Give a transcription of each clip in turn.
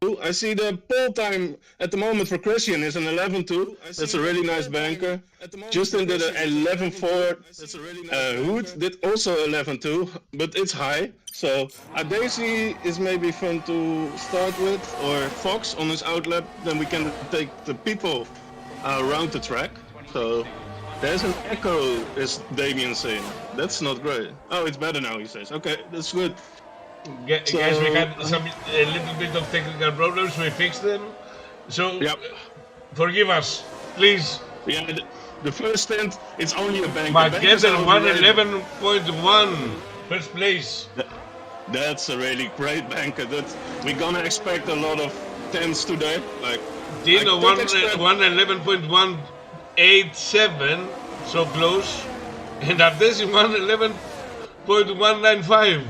I see the pole time at the moment for Christian is an 11.2. That's a really nice banker. Justin did an 11.4. Hood did also 11.2, but it's high. So Daisy is maybe fun to start with, or Fox on his outlap. Then we can take the people around the track. So there's an echo, is Damien saying. That's not great. Oh, it's better now, he says. Okay, that's good. Guys, we had a little bit of technical problems. We fixed them. So, forgive us, please. Yeah, the first stint, it's only a bank. But get a 111.1 first place. That's a really great banker. We're gonna expect a lot of 10s today. Like Dino 111.187, so close, and Ardesi 111.195.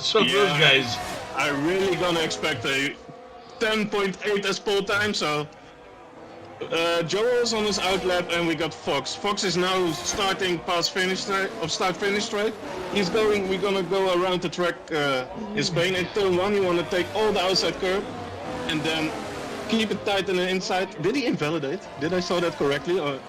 So close, guys. I'm really gonna expect a 10.8 as pole time. So Joel's on his outlap, and we got Fox. Fox is now starting past finish straight, of start finish straight. He's going. We're gonna go around the track in Spain. In turn 1, you want to take all the outside curb, and then keep it tight on the inside. Did he invalidate? Did I saw that correctly? Or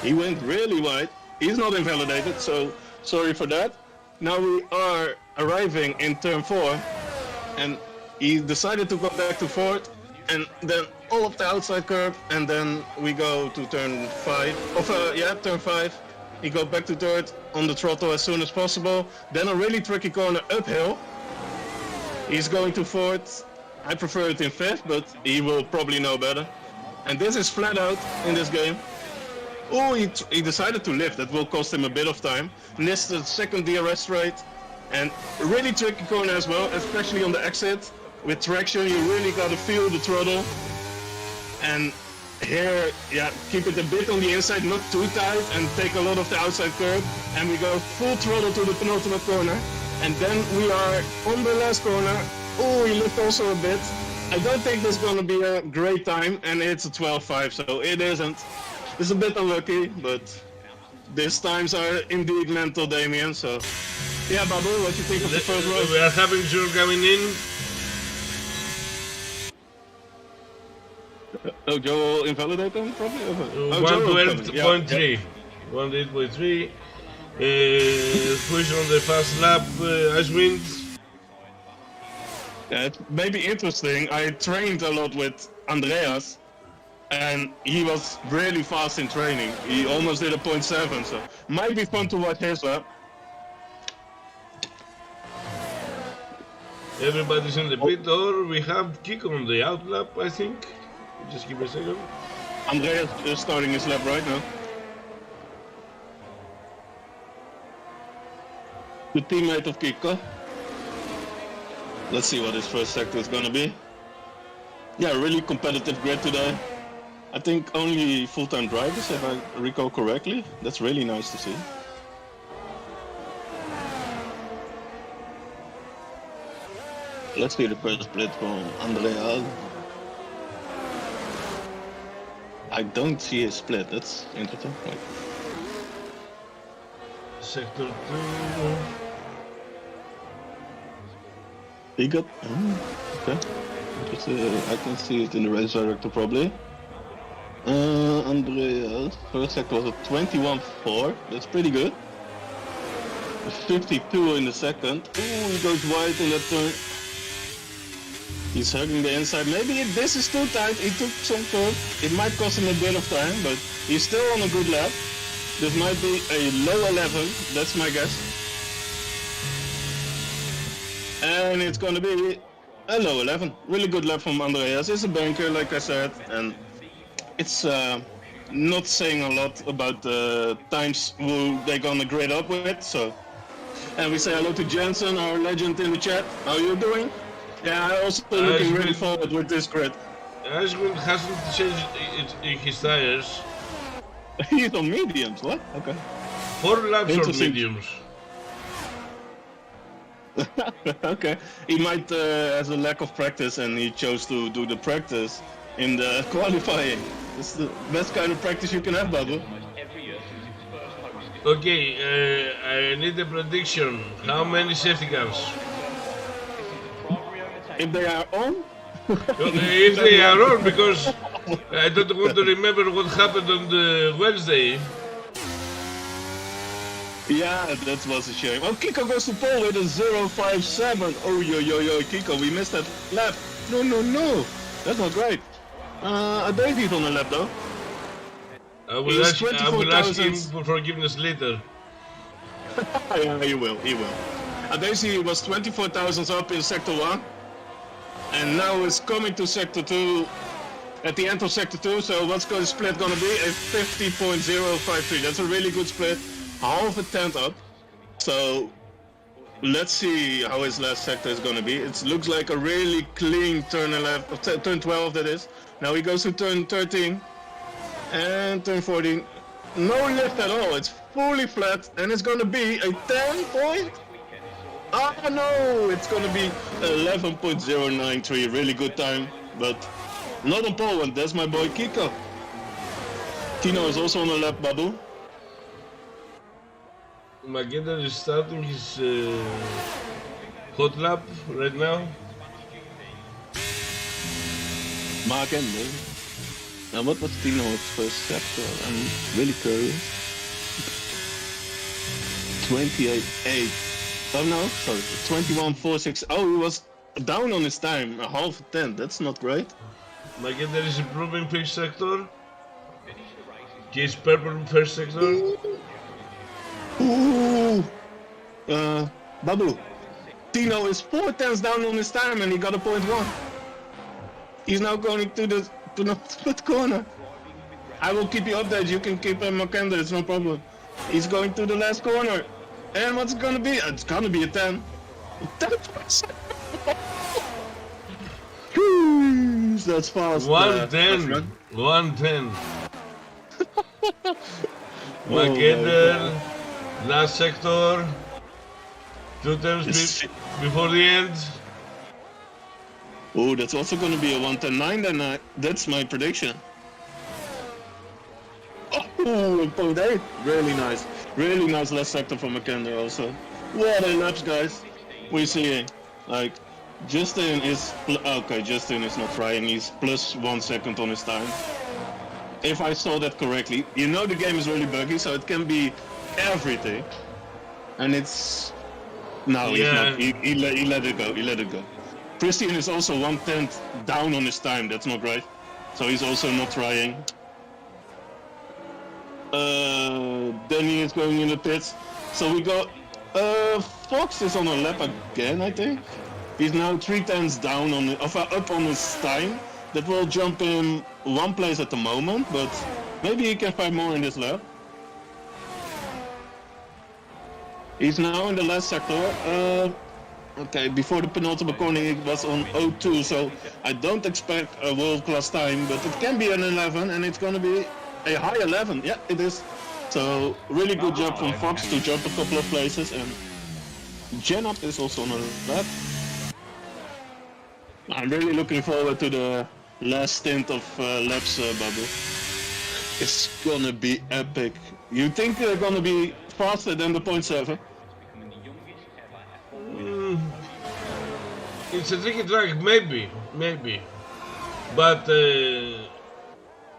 he went really wide. He's not invalidated, so sorry for that. Now we are arriving in turn 4, and he decided to go back to fourth, and then all of the outside curve, and then we go to turn 5. Turn 5. He goes back to third on the throttle as soon as possible. Then a really tricky corner uphill. He's going to fourth. I prefer it in fifth, but he will probably know better. And this is flat out in this game. Oh, he decided to lift. That will cost him a bit of time. Missed the second DRS straight. And a really tricky corner as well, especially on the exit. With traction, you really got to feel the throttle. And here, keep it a bit on the inside, not too tight, and take a lot of the outside curve. And we go full throttle to the penultimate corner. And then we are on the last corner. Oh, he lift also a bit. I don't think this is going to be a great time, and it's a 12.5, so it isn't. It's a bit unlucky, but these times are indeed mental, Damien. So, yeah, Babu, what do you think of the first row? We are having Joel coming in. Oh, Joel invalidate them, probably? 112.3. 108.3. Push on the fast lap, Ashwind. Yeah, it may be interesting. I trained a lot with Andreas, and he was really fast in training. He almost did a 0.7, so might be fun to watch his lap. Everybody's in the pit, or we have Kick on the outlap, I think. Just give me a second. Andreas is starting his lap right now. The teammate of Kiko. Let's see what his first sector is gonna be. Yeah, really competitive grid today. I think only full-time drivers, if I recall correctly. That's really nice to see. Let's see the first split from Andrea. I don't see a split, that's interesting. Wait. Sector 2. He got... okay. I can see it in the race director probably. Andreas, first sector was a 21.4, that's pretty good. 52 in the second. Ooh, he goes wide in that turn. He's hugging the inside. Maybe this is too tight. He took some curve. It might cost him a bit of time, but he's still on a good lap. This might be a low 11, that's my guess. And it's gonna be a low 11. Really good lap from Andreas. It's a banker, like I said, and it's not saying a lot about the times who they're gonna grade up with. So, and we say hello to Jensen, our legend in the chat. How are you doing? Yeah, I also looking really forward with this grid. Ashwin hasn't changed his tires. He's on mediums, what? Okay. 4 laps on mediums. Okay. He might has a lack of practice, and he chose to do the practice in the qualifying. It's the best kind of practice you can have, Babu. Okay, I need a prediction. How many safety cars? If they are on? If they are on, because I don't want to remember what happened on the Wednesday. Yeah, that was a shame. Oh, Kiko goes to pole with a 0.57. Oh, yo, Kiko, we missed that lap. No. That's not great. A Davy's on the lap, though. I will ask him for forgiveness later. Yeah, he will. Daisy was 24 thousandths up in Sector 1. And now it's coming to Sector 2. At the end of Sector 2, so what's the split gonna be? A 50.053. That's a really good split. Half a tenth up. So let's see how his last sector is gonna be. It looks like a really clean turn 11, turn 12 that is. Now he goes to turn 13 and turn 14. No lift at all. It's fully flat, and it's gonna be a 10 point. Oh no! It's gonna be 11.093. Really good time, but not on pole. And that's my boy Kiko. Tino is also on the lap, Babu. Magenda is starting his hot lap right now. Magenda. Now what was Tino's first sector? I'm really curious. 28.8. Oh no, sorry. 21.46. Oh, he was down on his time. A half a 10. That's not great. Magenda is improving first sector. Case purple first sector. Ooh. Babu. Tino is 4 tenths down on his time and he got a 0.1. He's now going to the split corner. I will keep you updated. You can keep Makenda, it's no problem. He's going to the last corner. And what's it gonna be? It's gonna be a 10. 10%. That's fast. 110. 110. Magenda. Last sector, 2 turns before the end. Oh, that's also going to be a 110.9 then. That's my prediction. Oh, 0.8. Really nice. Really nice last sector for McKenna also. What a laps, guys. We're seeing. Like, Justin is... Okay, Justin is not trying. He's plus 1 second on his time. If I saw that correctly. You know the game is really buggy, so it can be everything, and it's no, he's not. He let it go. Christian is also 1/10 down on his time. That's not right. So he's also not trying. Danny is going in the pits. So we got Fox is on a lap again, I think. He's now 3/10 down on up on his time. That will jump him 1 place at the moment, but maybe he can find more in this lap. He's now in the last sector. Okay, before the penultimate corner it was on 02, so I don't expect a world-class time, but it can be an 11, and it's gonna be a high 11. Yeah, it is. So really good job from Fox to jump a couple of places, and Jenop is also on the lap. I'm really looking forward to the last stint of laps, Babu. It's gonna be epic. You think they're gonna be faster than the 0.7? It's a tricky track, maybe. But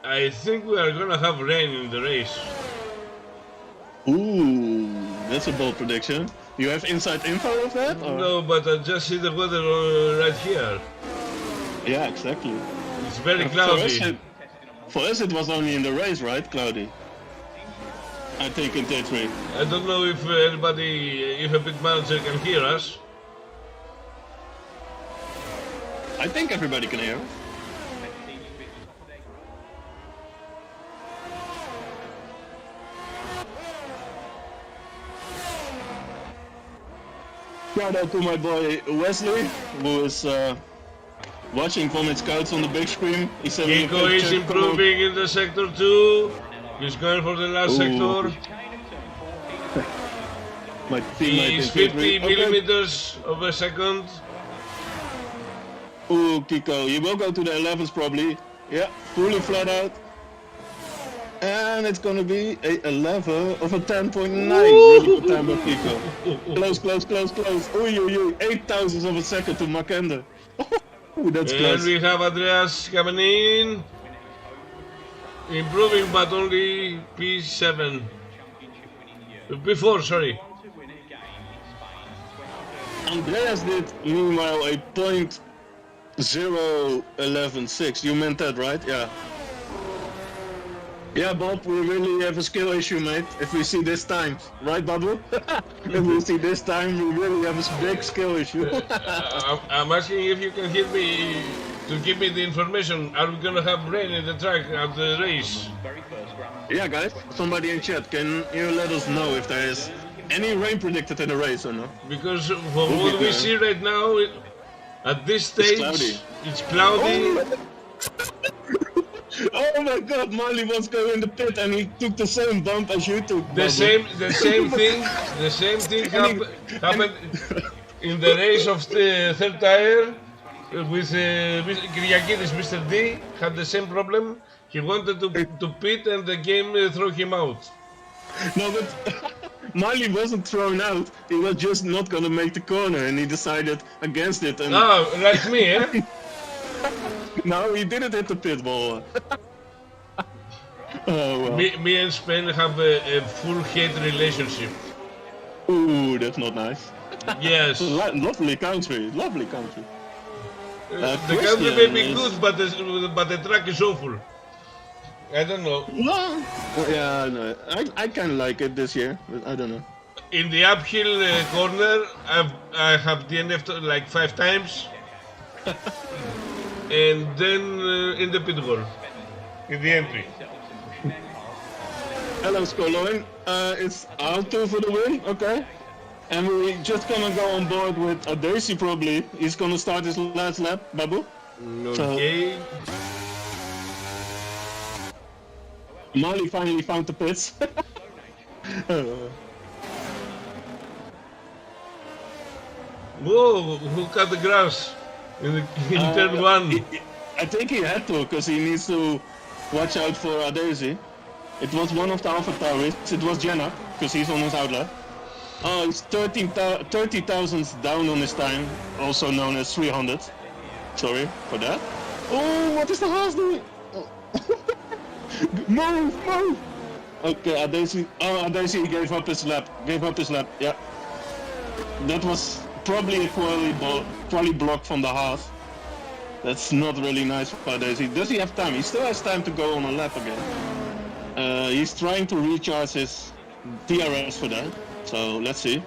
I think we are gonna have rain in the race. Ooh, that's a bold prediction. You have inside info of that? Or? No, but I just see the weather right here. Yeah, exactly. It's very cloudy. For us it was only in the race, right? Cloudy. I think in T3. I don't know if if a pit manager can hear us. I think everybody can hear us. Shout out to my boy Wesley, who is watching from his couch on the big screen. He said Kiko is improving in the sector 2. He's going for the last sector. He's 50 millimeters of a second. Ooh, Kiko, he will go to the 11s probably. Yeah, fully flat out. And it's gonna be a 11 of a 10.9. Really good time by Kiko. Close. Ooh, 8 thousandths of a second to Makenda. Ooh, that's And close. we have Andreas coming in. Improving, but only P7. P4, sorry. Andreas did meanwhile a .0116. You meant that, right? Yeah. Yeah, Bob, we really have a skill issue, mate. If we see this time, right, Babu? If we see this time, we really have a big skill issue. I'm asking if you can hear me to give me the information. Are we gonna have rain in the track at the race? Yeah, guys, somebody in chat, can you let us know if there is any rain predicted in the race or not? Because from what we see right now, at this stage, it's cloudy. Oh my god, Marley was going in the pit and he took the same bump as you took. The same thing happened in the race of the third tire with Kyriakidis. Mr. D had the same problem. He wanted to pit and the game threw him out. No, but Marley wasn't thrown out. He was just not gonna make the corner and he decided against it. And like me, eh? no, he didn't hit the pit ball. Oh, well. Me and Spain have a full hate relationship. Ooh, that's not nice. Yes. Lovely country, lovely country. The country may be good, but the track is awful. I don't know. No. Yeah, no. I kind of like it this year, but I don't know. In the uphill corner, I have DNF'd like 5 times. And then in the pit wall, in the entry. Hello, Skoloin. It's R2 for the win, okay? And we're just gonna go on board with Daisy probably. He's gonna start his last lap, Babu. Okay. So, Marley finally found the pits. Whoa, who cut the grass in turn 1? I think he had to, because he needs to watch out for Daisy. It was one of the Alpha Tauris. It was Jenna, because he's on his outlet. Oh, he's 30 thousandths down on his time, also known as 300. Sorry for that. Oh, what is the horse doing? Oh. Move! Okay, Daisy gave up his lap. Yeah. That was probably a quali block from the Haas. That's not really nice for Daisy. Does he have time? He still has time to go on a lap again. He's trying to recharge his DRS for that. So let's see.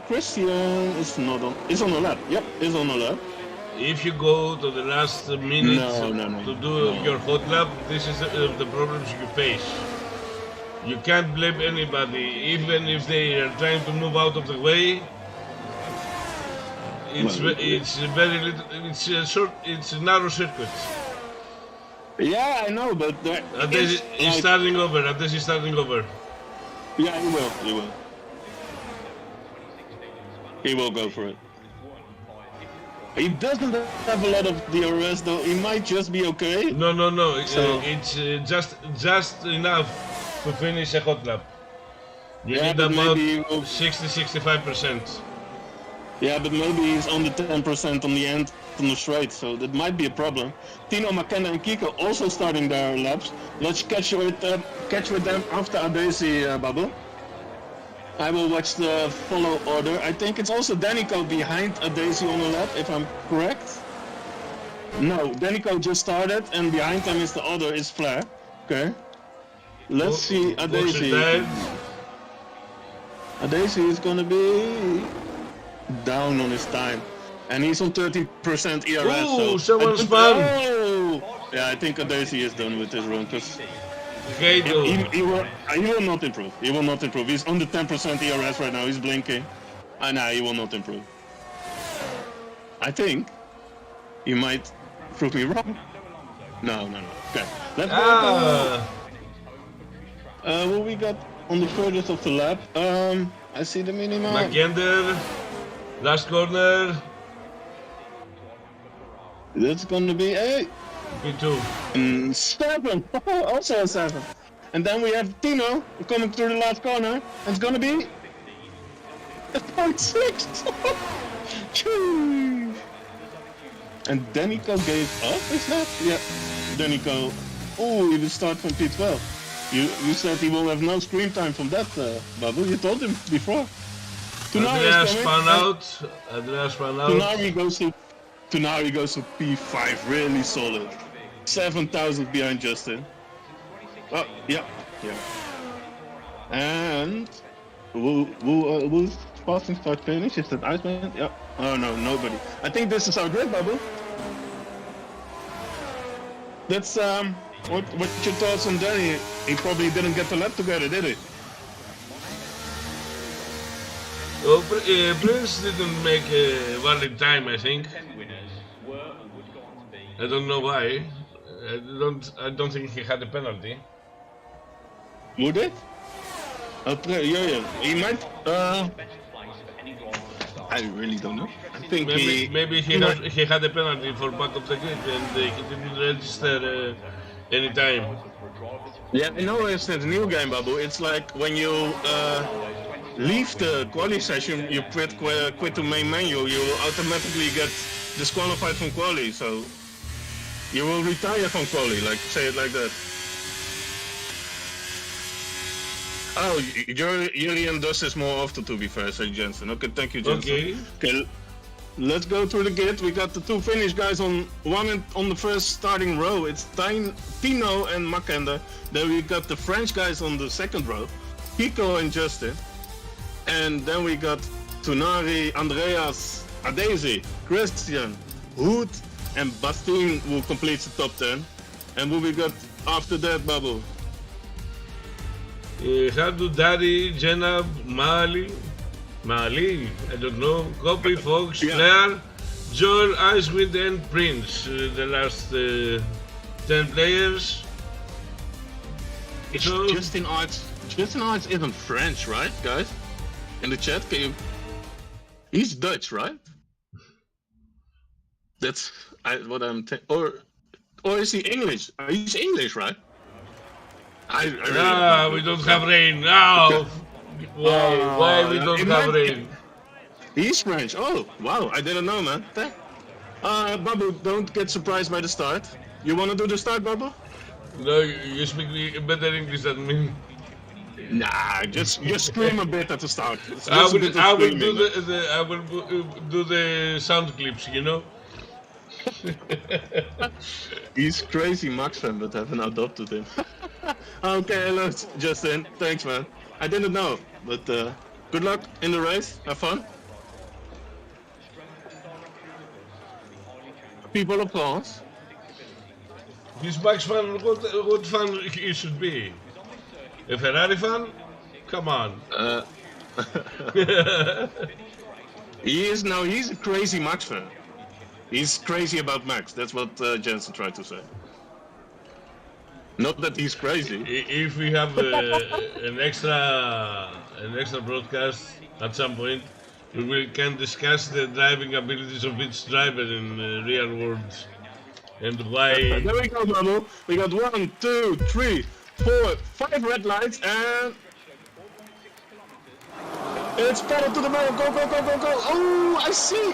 Christian is not on. Is on a lap. Yep, is on a lap. If you go to the last minute to do your hot lap, this is the problems you face. You can't blame anybody, even if they are trying to move out of the way. It's very little. It's a narrow circuit. Yeah, I know, but Ades is starting over. Ades is starting over. Yeah, he will. He will go for it. He doesn't have a lot of DRS though. He might just be okay. No. So, it's just enough to finish a hot lap. You need about 60-65%. Yeah, but maybe he's on the 10% on the end on the straight, so that might be a problem. Tino, McKenna, and Kiko also starting their laps. Let's catch with them after Adesi, Babu. I will watch the follow order. I think it's also Danico behind Adesi on the lap, if I'm correct. No, Danico just started, and behind him is the other, is Flair. Okay. Let's see Adesi. Adesi is gonna be down on his time. And he's on 30% ERS. Ooh, so someone's fun. Oh! Yeah, I think Adesi is done with this run, because he will not improve. He will not improve. He's on the 10% ERS right now. He's blinking. Nah, he will not improve. I think he might prove me wrong. No. Okay, let's go. What we got on the furthest of the lap? I see the minimum. Magender, last corner. That's gonna be 8. P2. 7. Also a 7. And then we have Tino coming through the last corner. And it's gonna be a 0.6. And Denico gave up, is that? Yeah, Denico. Oh, he will start from P12. You said he will have no screen time from that, Babu. You told him before. Andreas spun out. Andreas spun out. Tunari goes to P5, really solid. 7,000 behind Justin. Oh, yeah. And who's passing start finish? Is that Iceman? Yeah. Oh no, nobody. I think this is our grid, Babu. That's what's your thoughts on Danny? He probably didn't get the lap together, did he? Well, Prince didn't make a valid time, I think. I don't know why. I don't think he had a penalty. Who did? Yeah. He might. I really don't know. I think maybe he had a penalty for back of the grid and he didn't register any time. Yeah, I know it's a new game, Babu. It's like when you leave the quali session, you quit the main menu, you will automatically get disqualified from quali. So you will retire from quali, like say it like that. Oh, Julian does this more often, to be fair, say Jensen. Okay, thank you, Jensen. Okay, let's go through the grid. We got the two Finnish guys on the first starting row. It's Tino and Makenda. Then we got the French guys on the second row, Kiko and Justin. And then we got Tunari, Andreas, Adesi, Christian, Hood, and Bastien, who completes the top 10. And who we got after that, Babu? Hadu, Daddy, Jenab, Mali, I don't know, Copy, Fox, Claire, Joel, Icewind, and Prince, the last 10 players. So, Justin Arts isn't French, right, guys? In the chat, he's Dutch, right? That's what I'm or is he English? He's English, right? We don't have rain now. Why we don't have rain? He's French. Oh, wow, I didn't know, man. Babu, don't get surprised by the start. You want to do the start, Babu? No, you speak better English than me. Nah, just scream a bit at the start. I will do the sound clips, you know. He's crazy Max fan, but haven't adopted him. Okay, hello, Justin. Thanks, man. I didn't know, but good luck in the race. Have fun. People applause. He's Max fan. What fan he should be? A Ferrari fan? Come on. He's a crazy Max fan. He's crazy about Max. That's what Jensen tried to say. Not that he's crazy. If we have an extra broadcast at some point, we can discuss the driving abilities of each driver in real world and why. There we go, Babu. We got 1, 2, 3, 4, 5 red lights, and it's pedal to the metal. Go, go, go, go, go. Oh, I see.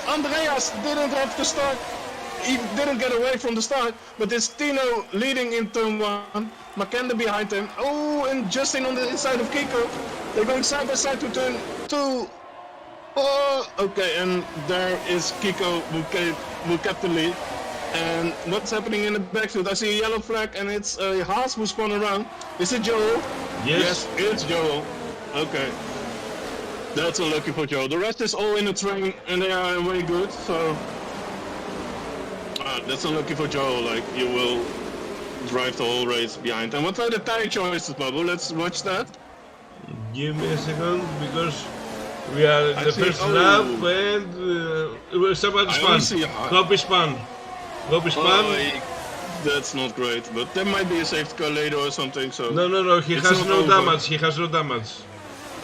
Andreas didn't have to start. He didn't get away from the start, but it's Tino leading in turn 1. Makenda behind him. Oh, and Justin on the inside of Kiko. They're going side by side to turn 2. Oh, okay, and there is Kiko who kept the lead. And what's happening in the backfield? I see a yellow flag, and it's Haas who spun around. Is it Joel? Yes, it's Joel. Okay. That's unlucky for Joel. The rest is all in the train, and they are very good, so... that's unlucky for Joel, like, you will drive the whole race behind. And what are the tire choices, Babu? Let's watch that. Give me a second, because we are in the first lap, and somebody spun. Copy spun. Copy spun. That's not great, but there might be a safety car later or something, so... No, he has no damage, he has no damage.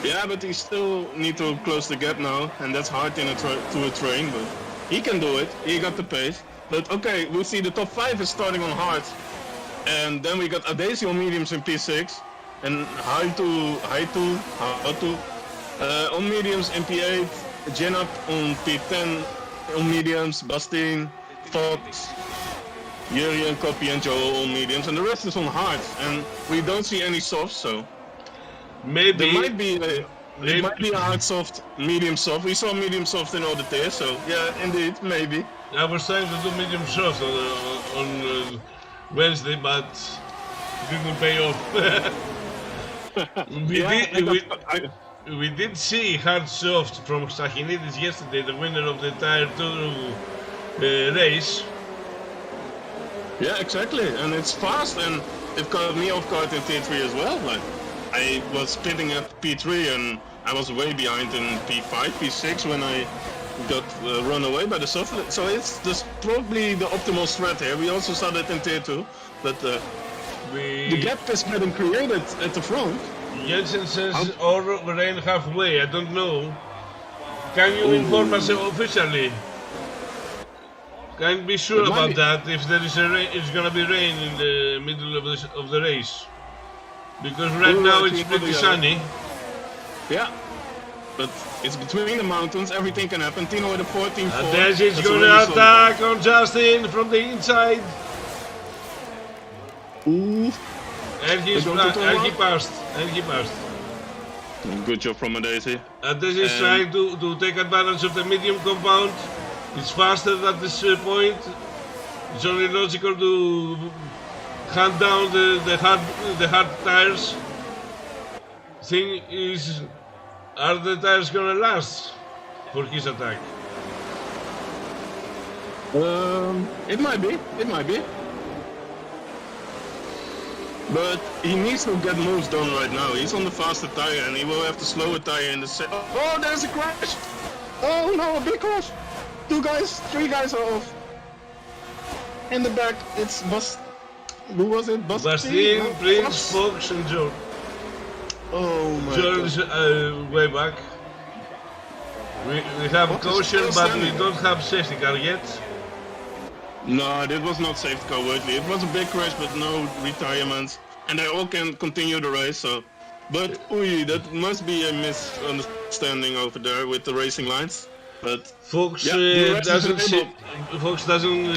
Yeah, but he still need to close the gap now, and that's hard in to a train, but he can do it. He got the pace. But okay, we see the top 5 is starting on hards, and then we got Adesi on mediums in P6, and Haitu on mediums in P8, Jenap on P10 on mediums, Bastien, Fox, Yuri and Copy and Joel all mediums, and the rest is on hards. And we don't see any softs, so maybe there might be it might be a hard soft, medium soft. We saw medium soft in all the tiers, so yeah, indeed, maybe. I was trying to do medium soft on Wednesday, but didn't pay off. We did see hard soft from Sahinidis yesterday, the winner of the Tier 2 race. Yeah, exactly, and it's fast, and it caught me off guard in Tier 3 as well. Like, I was pitting at P3 and I was way behind in P5, P6 when I got run away by the soft. So it's just probably the optimal strat here. We also saw that in Tier 2, but the gap is getting created at the front. Jensen says, or rain halfway, I don't know. Can you inform us officially? Can be sure about that if there is a rain, it's gonna be rain in the middle of the race. Because right now it's pretty sunny. Yeah, but it's between the mountains, everything can happen. Tino with a 14-4. Desi's gonna attack on Justin from the inside. Ooh. And he passed. Good job from Daisy. Desi is trying to take advantage of the medium compound. It's faster at this point. It's only logical to hunt down the hard tires. Thing is, are the tires gonna last for his attack? It might be. But he needs to get moves done right now. He's on the faster tire and he will have to slow a tire in the set. Oh, there's a crash! Oh no, a big crash! 2 guys, 3 guys are off. In the back, it's who was it? Bastien, Prince, Fox, and Joe. Oh my God. Joe is way back. We have caution, but we don't have safety car yet. No, that was not safety car worthy. It was a big crash, but no retirements, and they all can continue the race. So, but that must be a misunderstanding over there with the racing lines. But Fox doesn't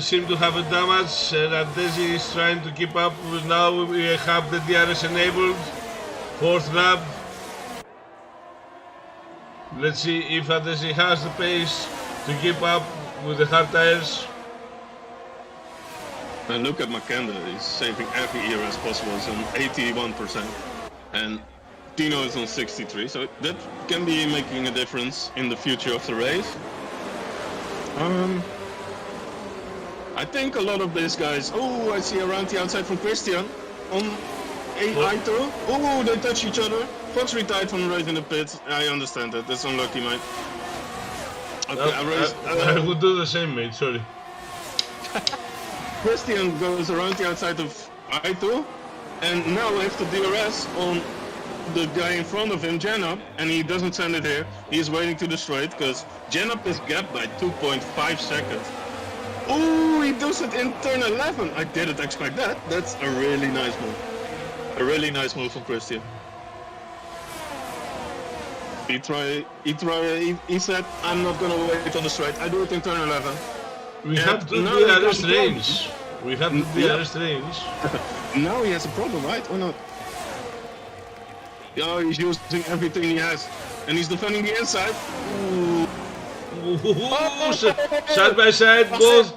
seem to have a damage. Desi is trying to keep up. Now we have the DRS enabled. 4th lap. Let's see if Desi has the pace to keep up with the hard tires. And look at Makanda, he's saving every ERS possible. He's on 81%. And Tino is on 63, so that can be making a difference in the future of the race. I think a lot of these guys. Oh, I see around the outside from Christian on Aito. Oh, they touch each other. Fox retired from the race in the pits. I understand that. That's unlucky, mate. Okay, I would do the same, mate. Sorry. Christian goes around the outside of Aito, and now we have the DRS on the guy in front of him, Janop, and he doesn't send it here. He's waiting to the straight because Janop is gapped by 2.5 seconds. Oh, he does it in turn 11. I didn't expect that. That's a really nice move. A really nice move from Christian. He said, I'm not gonna wait on the straight. I do it in turn 11. We have to DRS range. We have to DRS range. Now he has a problem, right? Or not? Oh, he's using everything he has. And he's defending the inside. Side by side, both.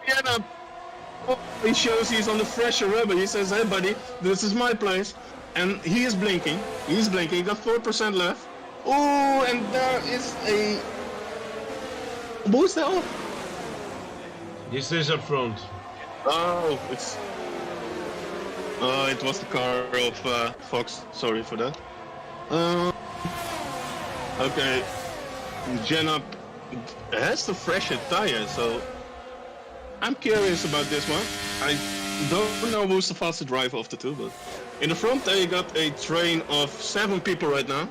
Yeah, he shows he's on the fresher rubber. He says, hey buddy, this is my place. And he is blinking. He's blinking. He got 4% left. Oh, and there is a booster off. He stays up front. Oh, it was the car of Fox. Sorry for that. Okay, Janop has the fresher tire, so I'm curious about this one. I don't know who's the faster driver of the two, but in the front there you got a train of 7 people right now.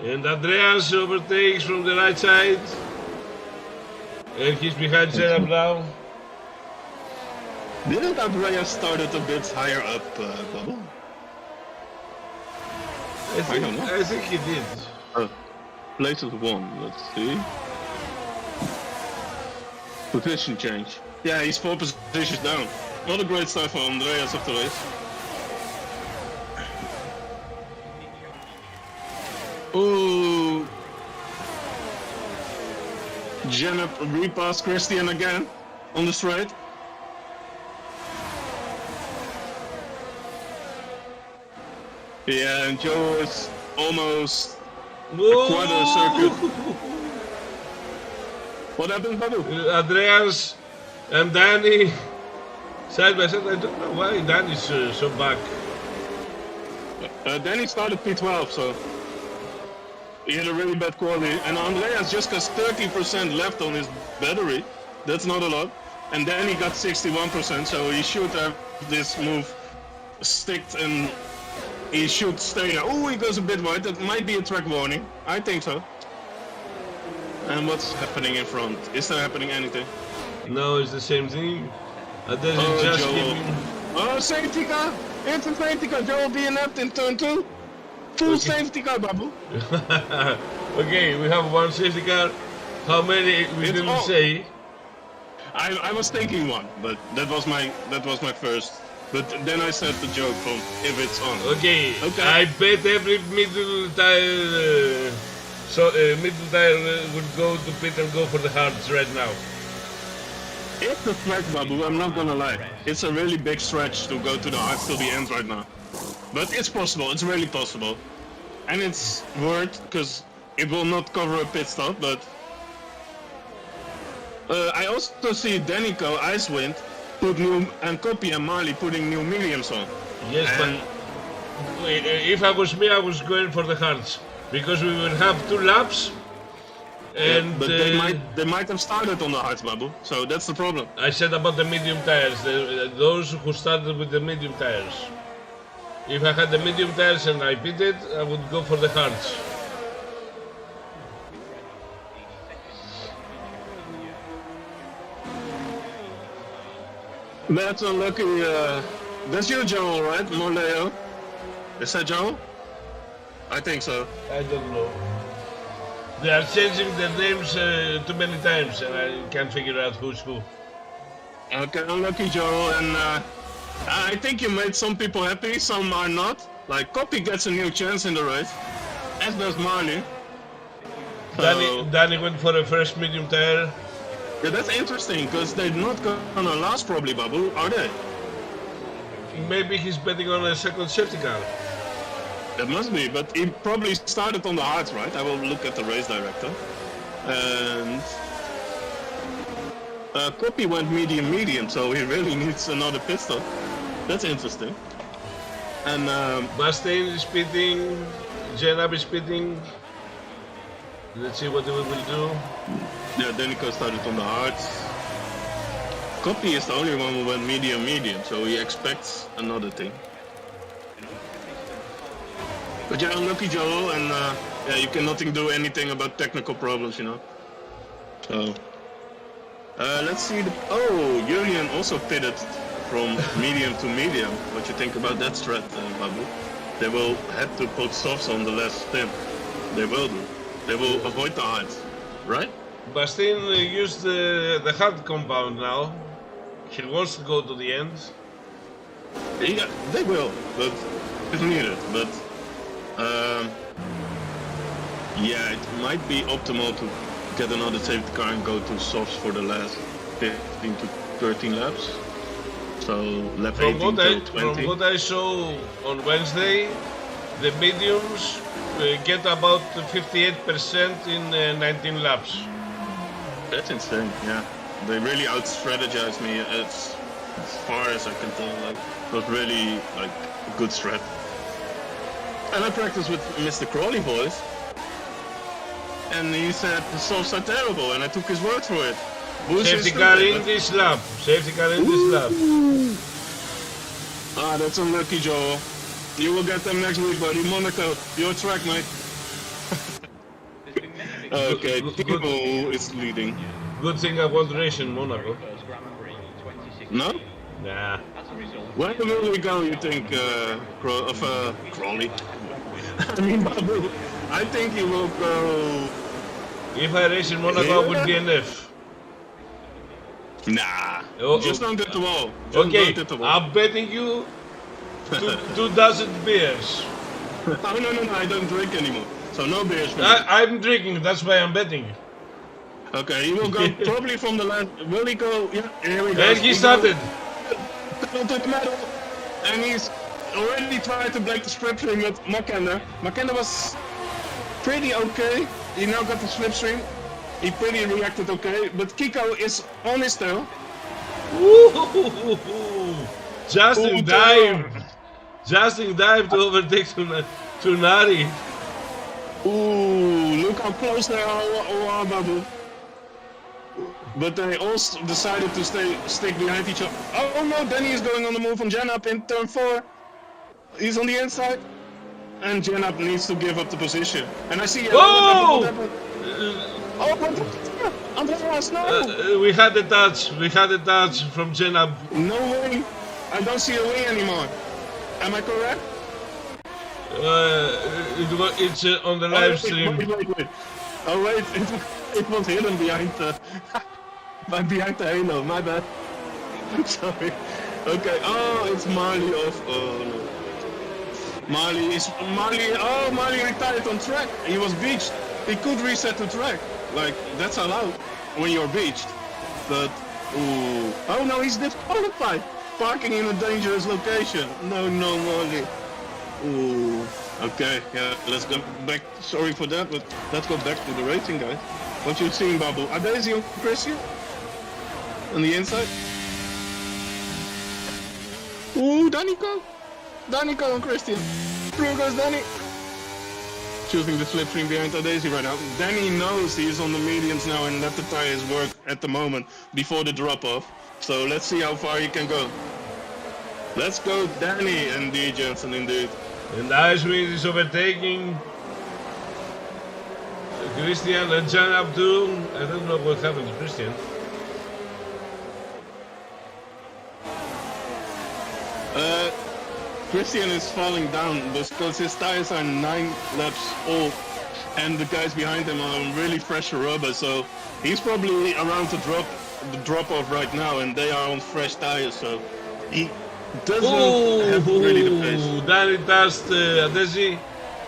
And Andreas overtakes from the right side. And he's behind Janop now. Didn't Andreas started a bit higher up, Bubble? I don't know. I think he did. Places 1, let's see. Position change. Yeah, he's 4 positions down. Not a great start for Andreas of the race. Ooh. Jenna repassed Christian again on the straight. Yeah, and Joe is almost a quarter circuit. What happened, Babu? Andreas and Danny side by side. I don't know why Danny's so back. Danny started P12, so he had a really bad quality. And Andreas just got 30% left on his battery. That's not a lot. And Danny got 61%, so he should have this move sticked and he should stay there. Oh, he goes a bit wide. That might be a track warning. I think so. And what's happening in front? Is there happening anything? No, it's the same thing. Just giving... Oh, safety car! It's a safety car. Joe DNF'd in turn 2. Full safety car, Babu. Okay, we have one safety car. How many we didn't say? I was thinking one, but that was my first. But then I said the joke from if it's on. Okay. I bet every middle tire middle tire would go to pit and go for the hards right now. It's a stretch, Babu, I'm not gonna lie. It's a really big stretch to go to the hards till the end right now. But it's possible, it's really possible. And it's worth, because it will not cover a pit stop, but... I also see Danico, Icewind, put new, and Copy and Marley putting new mediums on. Yes, and but if I was me, I was going for the hards. Because we will have 2 laps. And yeah, but they might have started on the hards, Babu, so that's the problem. I said about the medium tires, those who started with the medium tires. If I had the medium tires and I pitted, I would go for the hards. That's unlucky. That's you, Joel, right? Moleo. Is that Joel? I think so. I don't know. They are changing their names too many times and I can't figure out who's who. Okay, unlucky Joel, and I think you made some people happy, some are not. Like, Copy gets a new chance in the race, as does Marley. Danny went for the first medium tire. Yeah, that's interesting, because they're not gonna last probably, Babu, are they? Maybe he's betting on a second safety car. That must be, but he probably started on the hards, right? I will look at the race director. And... Copy went medium, so he really needs another pit stop. That's interesting. And Bastain is pitting, Jenab is pitting. Let's see what we will do. Yeah, Danico started on the hards. Copy is the only one who went medium, so he expects another thing. But yeah, unlucky Joel, and yeah, you can nothing do anything about technical problems, you know. So let's see. Oh, Julian also pitted from medium to medium. What you think about that strat, Babu? They will have to put softs on the last step. They will do. They will avoid the hards, right? Bastin used the hard compound now. He wants to go to the end. Yeah, they will, but it's needed. But yeah, it might be optimal to get another safety car and go to softs for the last 15 to 13 laps. So lap 18 to 20. From what I saw on Wednesday, the mediums get about 58% in 19 laps. That's insane, yeah. They really out-strategized me as far as I can tell. Like, it was really like a good strat. And I practiced with Mr. Crawley voice. And he said the softs are terrible, and I took his word for it. Safety car in this lap. Safety car in this lap. Ah, that's unlucky, Joel. You will get them next week, buddy. Monaco, your track, mate. Okay, Timo is leading. Good thing I won't race in Monaco. No? Nah. Where will we go, you think, Crawley? I mean, Babu. I think he will go... If I race in Monaco, I would DNF. Nah, Oh, just oh. don't hit the wall. Just Okay, don't hit the wall. I'm betting you two dozen beers. Oh, no, I don't drink anymore. So no beers for me. I'm drinking, that's why I'm betting. Okay, he will go probably from the left. Will he go? Yeah, here we go. And he started. To the middle. And he's already tried to break the slipstream with Makenda. Makenda was pretty okay. He now got the slipstream. He pretty reacted okay. But Kiko is on his tail. Woo-hoo-hoo-hoo. Justin Ooh, dive. Justin dive to overtake Tsunari. Ooh, look how close they are, Babu. But they all decided to stick behind each other. Oh no, Danny is going on the move on Janab in turn 4. He's on the inside. And Janab needs to give up the position. And I see... Oh! Oh, what the... Andreas, no! We had a touch. We had a touch from Jenab. No wing. I don't see a wing anymore. Am I correct? It's on the live stream. Wait. Oh wait, it was hidden behind the... behind the halo, my bad. Sorry. Okay, oh, it's Marley off. Oh no. Marley retired on track. He was beached. He could reset the track. Like, that's allowed when you're beached. But, ooh. Oh no, he's disqualified. Parking in a dangerous location. No, Marley. Ooh. Okay, yeah, let's go back. Sorry for that, but let's go back to the racing, guys. What you seeing, Babu? Are Daisy and Christian? On the inside? Ooh, Danica and Christian. Through goes Danny. Choosing the slipstream behind Daisy right now. Danny knows he's on the mediums now and let the tires work at the moment before the drop-off. So let's see how far he can go. Let's go Danny and D. Jensen indeed. And Icewind is overtaking Christian and Janab too. I don't know what happened to Christian. Christian is falling down because his tires are 9 laps old and the guys behind him are on really fresh rubber, so he's probably around to drop off right now and they are on fresh tires, so he doesn't have really the pace. Danny touched Adesi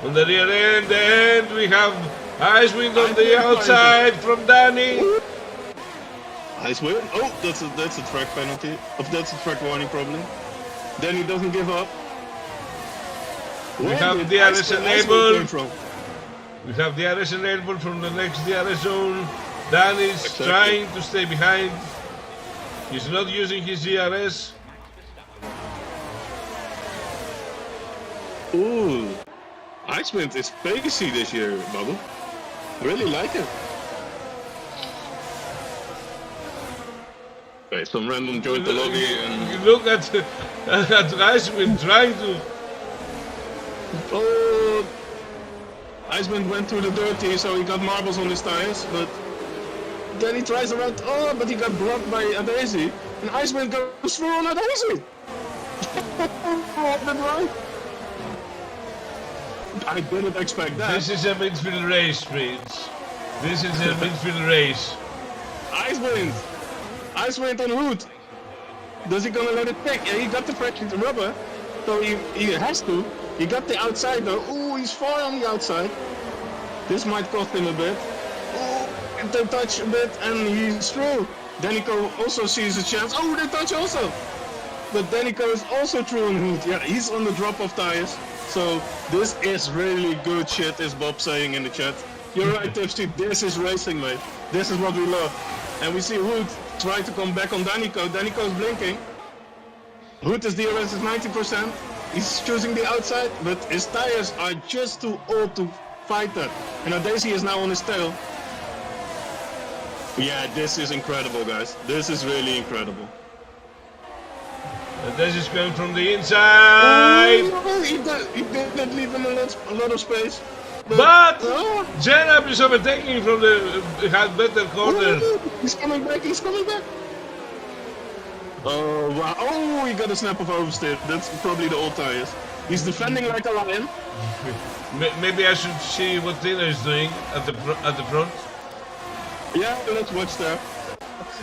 on the rear end, and we have Icewind on the outside from Danny. Icewind? Oh, that's a track penalty. That's a track warning probably. Danny doesn't give up. We have DRS enabled. We have DRS enabled from the next DRS zone. Dan is trying to stay behind. He's not using his DRS. Ooh, Icewind is pacey this year, Babu. Really like it. Okay, some random joined the lobby and... Look at Icewind trying to... Oh, Icewind went through the dirty, so he got marbles on his tires, but then he tries around, oh, but he got blocked by Daisy, and Icewind goes through on Daisy. That right? I didn't expect that. This is a midfield race, Prince. This is a midfield race. Icewind on Hood. Does he gonna let it pick? Yeah, he got the fractured rubber, so he has to. He got the outside though. Ooh, he's far on the outside. This might cost him a bit. Ooh, they touch a bit and he's through. Danico also sees a chance. Oh, they touch also. But Danico is also through on Hood. Yeah, he's on the drop-off tires. So this is really good shit, is Bob saying in the chat. You're right, Tipsy. This is racing, mate. This is what we love. And we see Hood try to come back on Danico. Danico is blinking. Hood is DRS is 90%. He's choosing the outside, but his tires are just too old to fight that. And Daisy is now on his tail. Yeah, this is incredible, guys. This is really incredible. And this is coming from the inside. Oh, he did leave him a lot of space. But Janab is overtaking from the better corner. He's coming back. Oh, wow. Oh, he got a snap of oversteer. That's probably the old tires. He's defending like a lion. Maybe I should see what Tina is doing at the front. Yeah, let's watch that.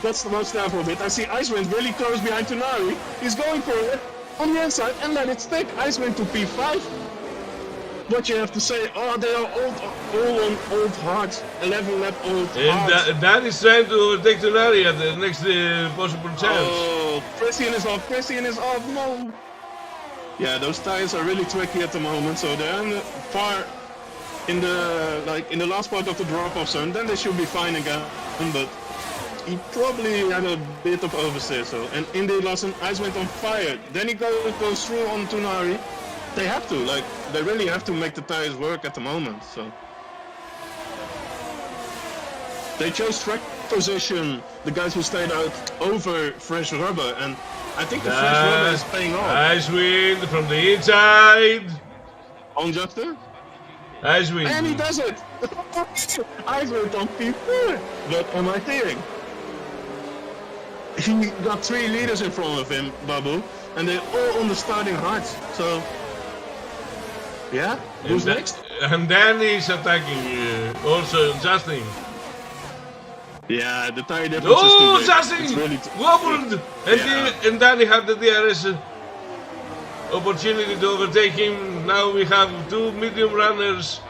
That's the most terrible bit. I see Icewind really close behind Tonari. He's going for it on the inside and let it stick. Icewind to P5. What you have to say, oh, they are all on old hearts, 11 lap old hearts. And Dan is trying to overtake Tonari at the next possible chance. Oh, Christian is off, no. Yeah, those tires are really tricky at the moment, so they're far in the last part of the drop-off zone. Then they should be fine again, but he probably had a bit of oversteer. So, and in the last one, Ice went on fire. Then he goes through on Tonari. They have to, they really have to make the tires work at the moment. So they chose track position, the guys who stayed out over fresh rubber, and I think the fresh rubber is paying off. Icewind from the inside. On Justin? Icewind. And he does it! Icewind on P4, but am I thinking? He got 3 leaders in front of him, Babu, and they're all on the starting hearts, so... Yeah, who's next? And then he's attacking also Justin. Yeah, the tire difference is too big. Justin! Really wobbled! And then he had the DRS opportunity to overtake him. Now we have 2 medium runners,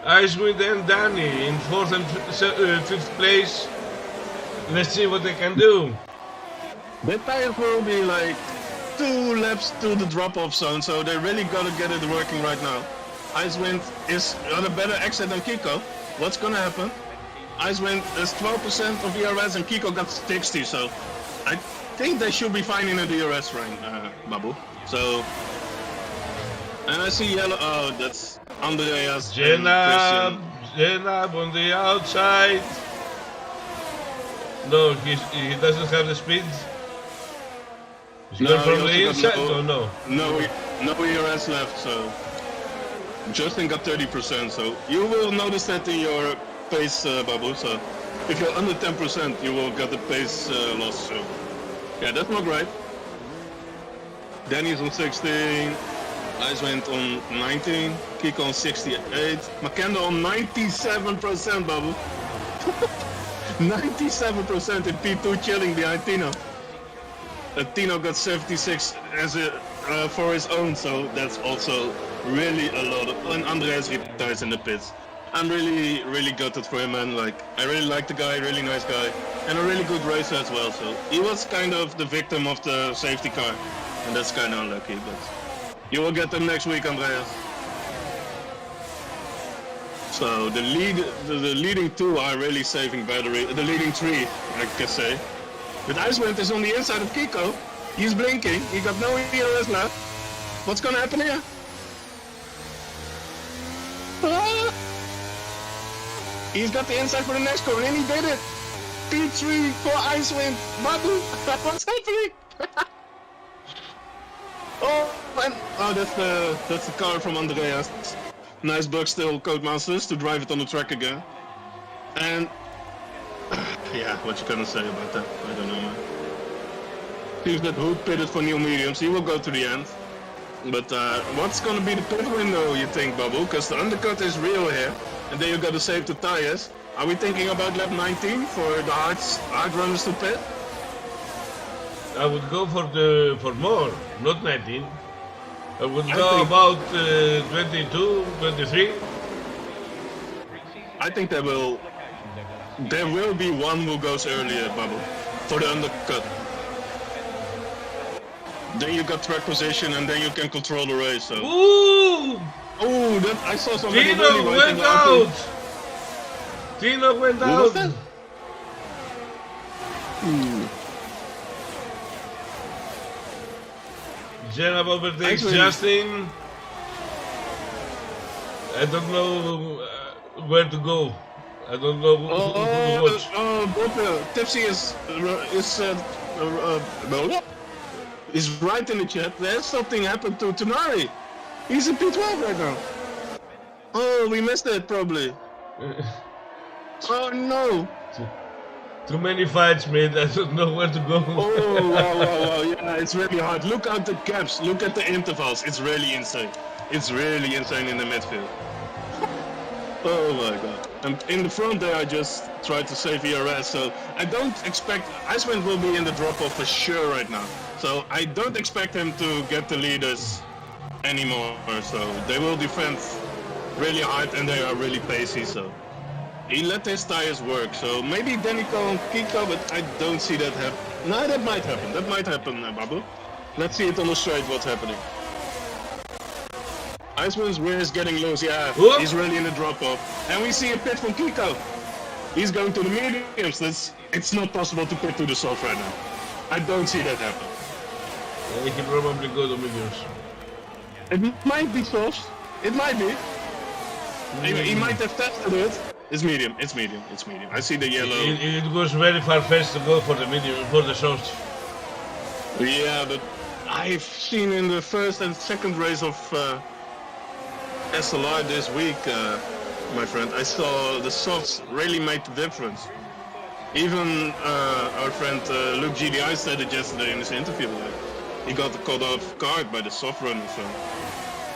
Icewind and Danny, in 4th and 5th place. Let's see what they can do. The tire will be 2 laps to the drop-off zone, so they really gotta get it working right now. Icewind is on a better exit than Kiko. What's gonna happen? Icewind is 12% of ERS and Kiko got 60, so I think they should be fine in a DRS rank, Babu. So, and I see yellow. Oh, that's Andreas. Jenna on the outside. No, he doesn't have the speed. No, from the inside or no? No ERS left, so Justin got 30%, so you will notice that in your pace, Babu, so if you're under 10%, you will get the pace loss, so yeah, that's not great. Danny's on 16, Icewind on 19, Kiko on 68, Makenda on 97%, Babu. 97% in P2 chilling behind Tino. Tino got 76 as for his own, so that's also really a lot of. And Andreas retires in the pits. I'm really gutted for him, man. I really like the guy, really nice guy, and a really good racer as well. So he was kind of the victim of the safety car, and that's kind of unlucky. But you will get them next week, Andreas. So the leading 2 are really saving battery. The leading 3, I can say. But Icewind is on the inside of Kiko. He's blinking. He got no ERS left. What's gonna happen here? He's got the inside for the next corner, and he did it. P3 for Icewind. Babu, what's happening? That's the car from Andreas. Nice bug still, Codemasters, to drive it on the track again. And yeah, what you gonna say about that? I don't know, man. Seems that Hood pitted for new mediums. He will go to the end. But what's gonna be the pit window, you think, Babu? Because the undercut is real here. And then you gotta save the tires. Are we thinking about lap 19 for the hard runners to pit? I would go for more, not 19. I would go about 22, 23. I think there will be one who goes earlier, Babu, for the undercut. Then you got track position, and then you can control the race. So. Ooh! Oh, that I saw somebody Tino really went out. Tino went Who out. was that? Jenna overtakes Actually, Justin. I don't know where to go. I don't know who to watch. Tipsy is right in the chat. There's something happened to Tonari. He's in P12 right now. Oh, we missed it probably. Oh no. Too many fights, mate. I don't know where to go. Oh, wow. Yeah, it's really hard. Look at the gaps. Look at the intervals. It's really insane. It's really insane in the midfield. Oh my god. And in the front there, I just tried to save ERS, so I don't expect... Icewind will be in the drop-off for sure right now. So I don't expect him to get the leaders anymore, so they will defend really hard and they are really pacey, so... He let his tires work, so maybe Danico and Kiko, but I don't see that happen. No, that might happen, Babu. Let's see it on the straight what's happening. Icewind's rear is getting loose, yeah. Whoop. He's really in the drop-off. And we see a pit from Kiko. He's going to the mediums. It's not possible to pit to the soft right now. I don't see that happen. He can probably go to mediums. It might be soft. It might be. He might have tested it. It's medium. I see the yellow. It was very far-fetched to go for the medium, for the soft. Yeah, but I've seen in the first and second race of SLR this week, my friend, I saw the softs really made the difference. Even our friend Luke GDI said it yesterday in his interview. He got caught off guard by the soft runner, so...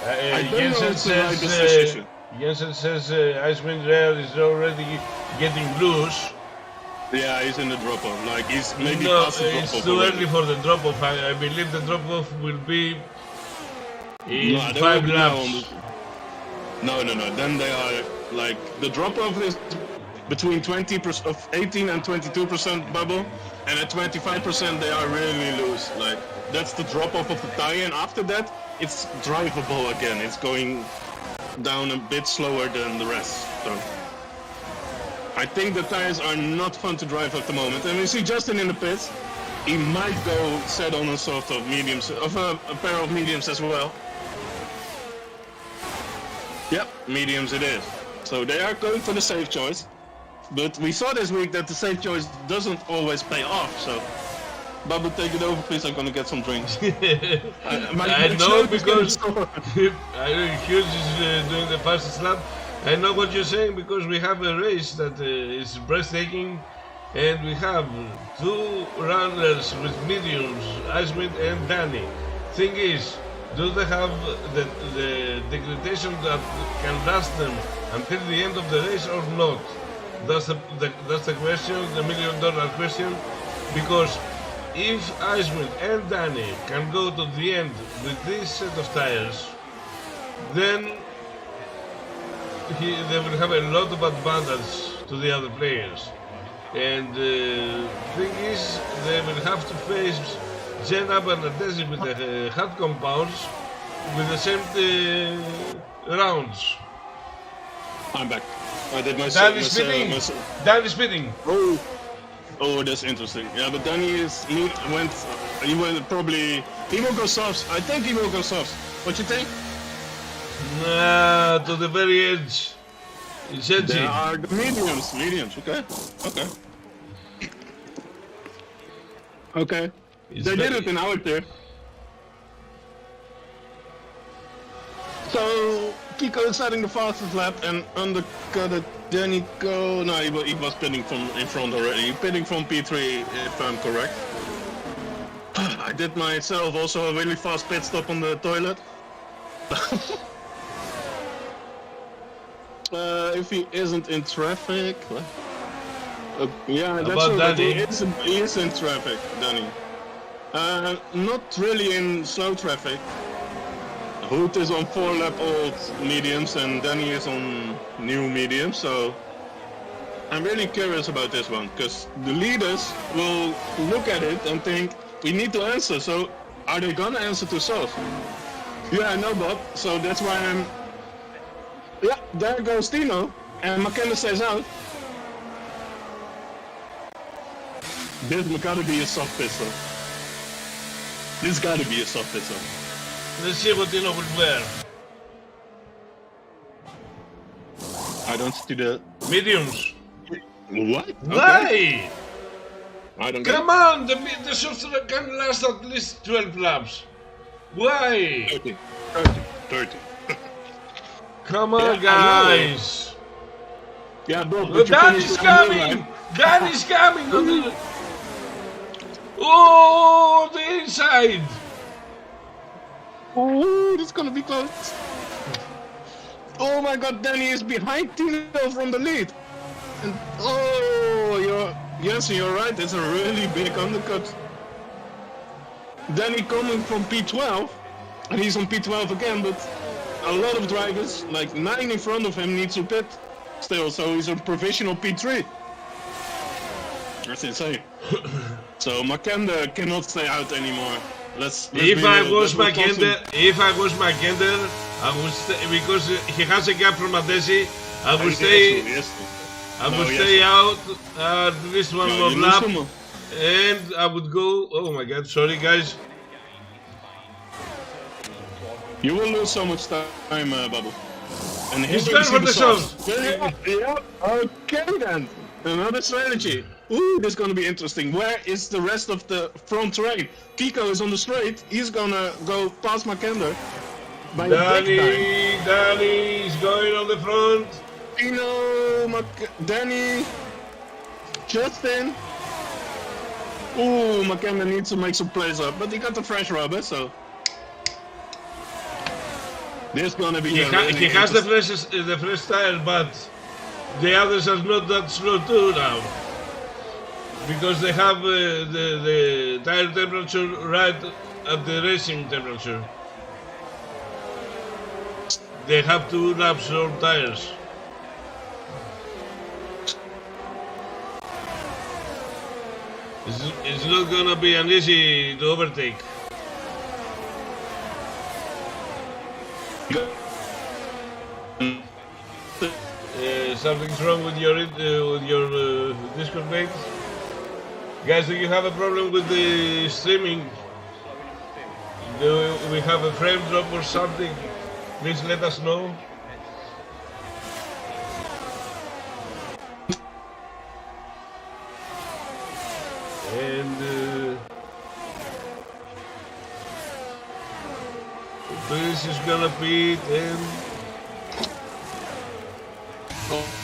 I don't know if it's the right decision. Jensen says Icewind Rail is already getting loose. Yeah, he's in the drop-off, like he's maybe no, past the drop-off. It's too early for the drop-off. I believe the drop-off will be in 5 laps. No. Then they are like the drop-off is between 20% of 18 and 22% bubble, and at 25% they are really loose. Like that's the drop-off of the tire, and after that it's drivable again. It's going down a bit slower than the rest. So I think the tires are not fun to drive at the moment. And we see Justin in the pits. He might go set on a sort of mediums, of a pair of mediums as well. Yep, mediums it is. So they are going for the safe choice. But we saw this week that the safe choice doesn't always pay off, so... Babu, take it over, please. I'm gonna get some drinks. I know because Hughes is doing the fastest lap. I know what you're saying because we have a race that is breathtaking, and we have 2 runners with mediums, Icewind and Danny. Thing is, do they have the degradation that can last them until the end of the race or not? That's the question, the $1 million question, because if Icewind and Danny can go to the end with this set of tires, then they will have a lot of advantage to the other players. And the thing is, they will have to face Jenna Bernardesi with the hard compounds with the same rounds. I'm back. I did my Danny spinning. Danny spinning. Oh, that's interesting. Yeah, but Danny he went probably, he will go softs. I think he will go softs. What you think? Nah, to the very edge. It's edgy. There are the mediums, okay. They did it in our tier. So, Kiko is starting the fastest lap and undercut Danny go. No, he was pitting from in front already. Pitting from P3, if I'm correct. I did myself also a really fast pit stop on the toilet. If he isn't in traffic, yeah, that's true. But he is in traffic, Danny. Not really in slow traffic. Hoot is on 4-lap old mediums and Danny is on new mediums, so I'm really curious about this one, because the leaders will look at it and think, we need to answer, so are they gonna answer to soft? Yeah, I know, Bob, so that's why I'm... Yeah, there goes Tino, and McKenna stays out. This gotta be a soft pistol. This gotta be a soft pistol. Let's see what Tino will wear. I don't see the... Mediums. What? Why? Okay. I don't Come on, the softs can last at least 12 laps. Why? 30. Come on, guys. Yeah, Bob, Danny's coming! Danny's coming! Oh, the inside! Oh, this is gonna be close. Oh my god, Danny is behind Tino from the lead. And oh, you're right. It's a really big undercut. Danny coming from P12, and he's on P12 again, but a lot of drivers, like 9 in front of him, need to pit still, so he's a provisional P3. That's insane. So Makenda cannot stay out anymore. If I was Makenda, I would stay, because he has a gap from Adesi. I would stay. I would stay out at least one more lap, and I would go. Oh my God! Sorry, guys. You will lose so much time, Bubble. And he's going for the softs. Yeah. Okay then. Another strategy. Ooh, this is gonna be interesting. Where is the rest of the front train? Kiko is on the straight. He's gonna go past Makender. Danny is going on the front. Danny, Justin. Ooh, Makender needs to make some plays up, but he got the fresh rubber, so this is gonna be. He has the fresh tire, but the others are not that slow too now, because they have the tire temperature right at the racing temperature. They have 2 laps of tires. It's not gonna be an easy to overtake. Something's wrong with your Discord mate. Guys, do you have a problem with the streaming? Do we have a frame drop or something? Please let us know. And this is gonna be and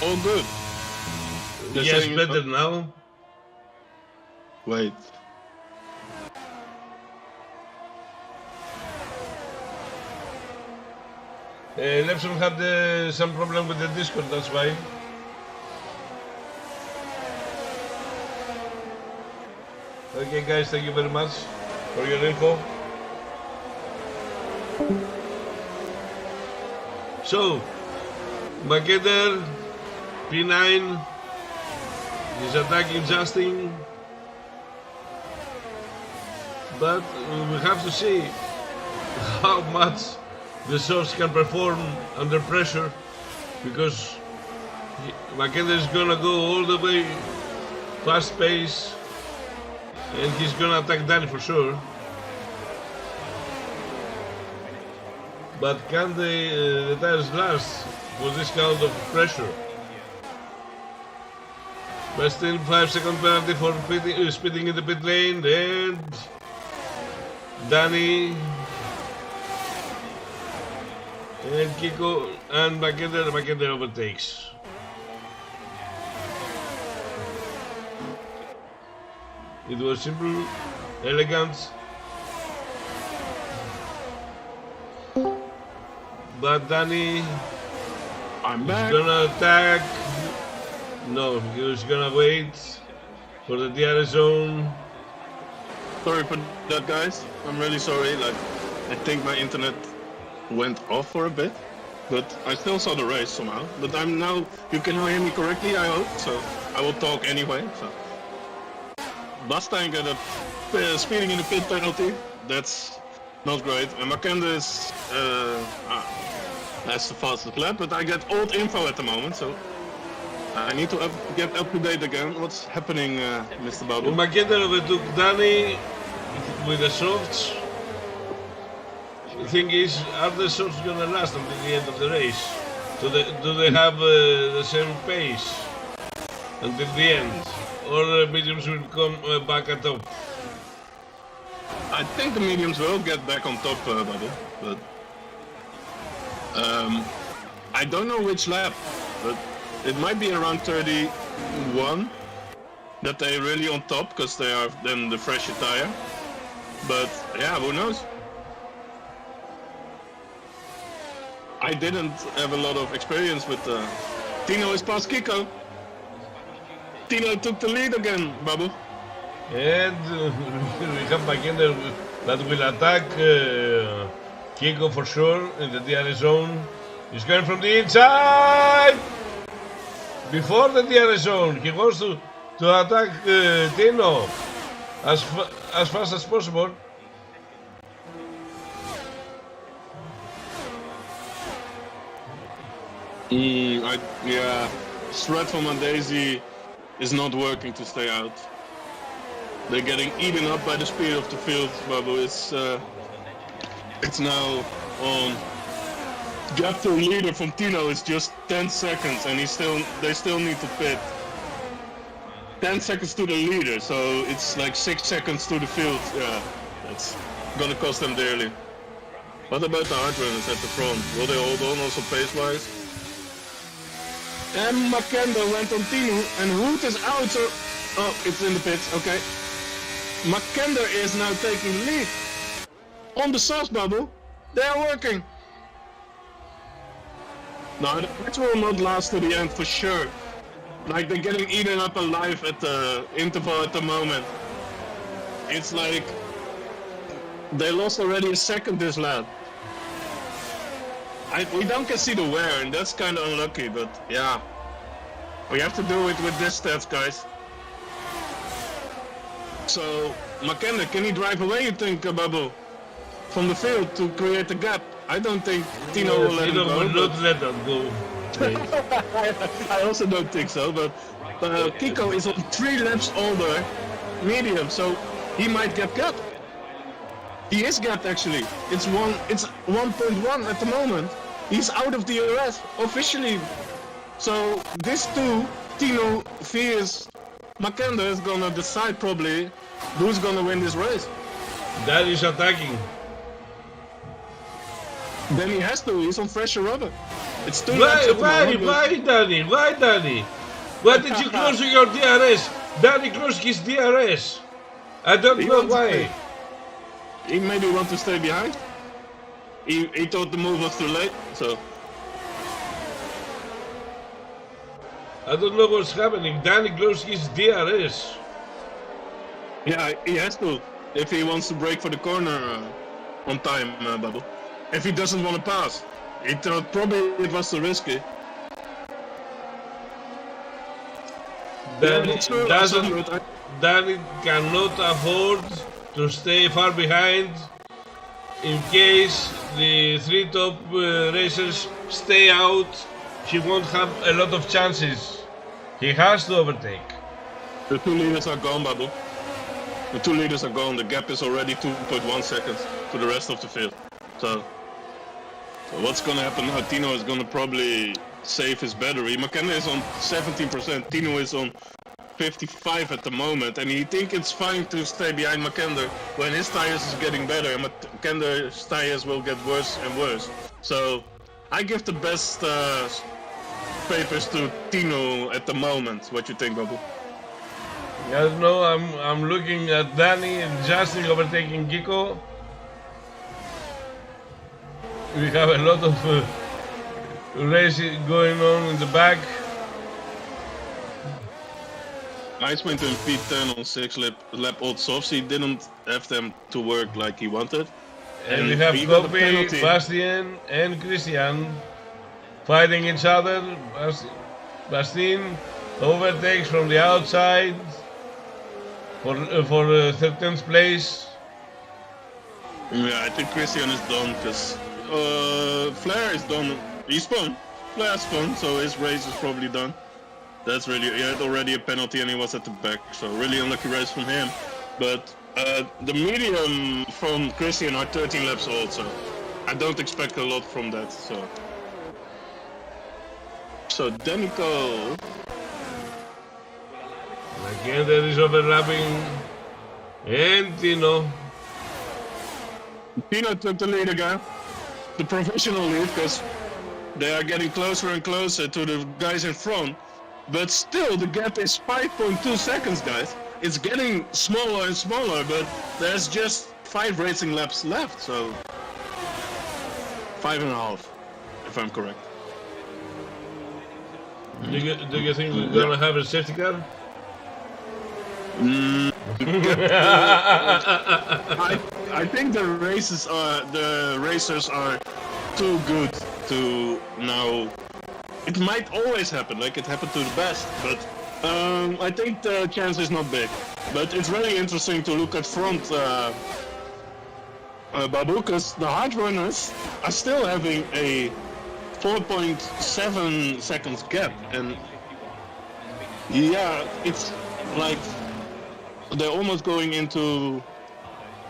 all good. Yes, better now. Wait. Lepson had some problem with the Discord, that's why. Okay guys, thank you very much for your info. So, Makender, P9, is attacking Justin. But we have to see how much the source can perform under pressure, because Makender is gonna go all the way fast pace, and he's gonna attack Danny for sure. But can the tires last for this kind of pressure? But still 5-second penalty for speeding in the pit lane, and Danny and Kiko and Makender overtakes. It was simple, elegant, but Danny is gonna attack. No, he was gonna wait for the DRS zone. Sorry for that, guys. I'm really sorry. Like, I think my internet went off for a bit, but I still saw the race somehow. But I'm now, you can now hear me correctly, I hope, so I will talk anyway. So, Bastian got a speeding in the pit penalty. That's not great. And Makender is that's the fastest lap, but I get old info at the moment, so I need to get up to date again. What's happening, Mr. Bubble? Makender overtook Danny with the softs. The thing is, are the softs gonna last until the end of the race? Do they have the same pace until the end? Or mediums will come back at top? I think the mediums will get back on top, Bubble, but I don't know which lap, but it might be around 31 that they're really on top, because they are then the fresher tire. But yeah, who knows? I didn't have a lot of experience with Tino is past Kiko. Tino took the lead again, Babu. And we have Mackinder that will attack Kiko for sure in the DRS zone. He's going from the inside! Before the DRS zone, he wants to attack Tino as fast as possible. Yeah, Threat from Daisy is not working to stay out. They're getting eaten up by the speed of the field, Babu. It's now on. Gap to leader from Tino is just 10 seconds, and they still need to pit. 10 seconds to the leader, so it's like 6 seconds to the field. Yeah, that's gonna cost them dearly. What about the hard runners at the front? Will they hold on also pace-wise? And Mackinder went on Tino, and Root is out, so... Oh, it's in the pits, okay. Mackinder is now taking lead. On the sauce bubble, they are working. No, that will not last to the end for sure. Like, they're getting eaten up alive at the interval at the moment. It's like... They lost already a second this lap. We don't can see the wear, and that's kind of unlucky, but yeah. We have to do it with this stats, guys. So, Mackinder, can he drive away, you think, Babu? From the field to create a gap? I don't think Tino will let him go. Tino will not let him go. I also don't think so, but Kiko is on 3 laps older, medium, so he might get gapped. He is gapped actually. It's 1.1 at the moment. He's out of the US officially. So this two, Tino vs Mackinder, is gonna decide probably who's gonna win this race. That is attacking. Then he has to. He's on fresher rubber. It's 2 laps at the moment. Why, Danny? Why, Danny? Why did you close your DRS? Danny closed his DRS. I don't know why. He maybe want to stay behind. He thought the move was too late, so. I don't know what's happening. Danny closed his DRS. Yeah, he has to if he wants to break for the corner on time, Babu. If he doesn't want to pass, he thought probably it was too risky. Danny cannot afford to stay far behind in case the 3 top racers stay out. He won't have a lot of chances. He has to overtake. The 2 leaders are gone, Babu. The 2 leaders are gone. The gap is already 2.1 seconds to the rest of the field. So what's gonna happen now? Tino is gonna probably save his battery. Mackinder is on 17%. Tino is on 55 at the moment, and he thinks it's fine to stay behind Mackinder when his tires is getting better, and Mackinder's tires will get worse and worse. So I give the best papers to Tino at the moment. What you think, Babu? I don't know. I'm looking at Danny and Justin overtaking Kiko. We have a lot of racing going on in the back. Ice went in P10 on 6 lap old softs. He didn't have them to work like he wanted. And we have Kobe, Bastien and Christian fighting each other. Bastien overtakes from the outside for 13th place. Yeah, I think Christian is done because Flair is done. He spun. Flair spun, so his race is probably done. That's really, he had already a penalty and he was at the back, so really unlucky race from him. But the medium from Christian are 13 laps old, so I don't expect a lot from that. So Denico. Again, there is overlapping, and Tino. Tino took the lead again, the professional lead, because they are getting closer and closer to the guys in front. But still, the gap is 5.2 seconds, guys. It's getting smaller and smaller, but there's just 5 racing laps left, so 5.5, if I'm correct. Do you think we're gonna have a safety car? I think the racers are too good to now. It might always happen, like it happened to the best, but I think the chance is not big. But it's really interesting to look at front, Babu, because the hard runners are still having a 4.7 seconds gap, and yeah, it's like they're almost going into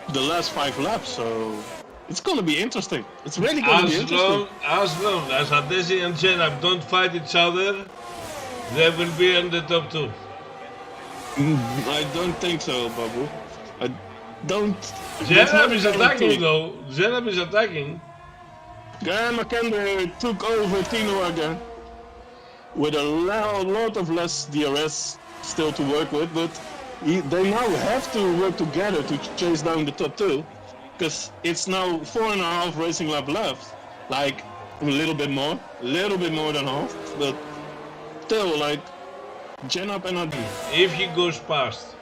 the last 5 laps, so it's gonna be interesting. It's really gonna be interesting. As long as Adesi and Jenab don't fight each other, they will be in the top 2. I don't think so, Babu. I don't. Jenab is attacking though. Jenab is attacking. Makender took over Tino again with a lot of less DRS still to work with, but they now have to work together to chase down the top 2, because it's now 4.5 racing lap left, like a little bit more than half, but still, like Jenab and Adi. If he goes past.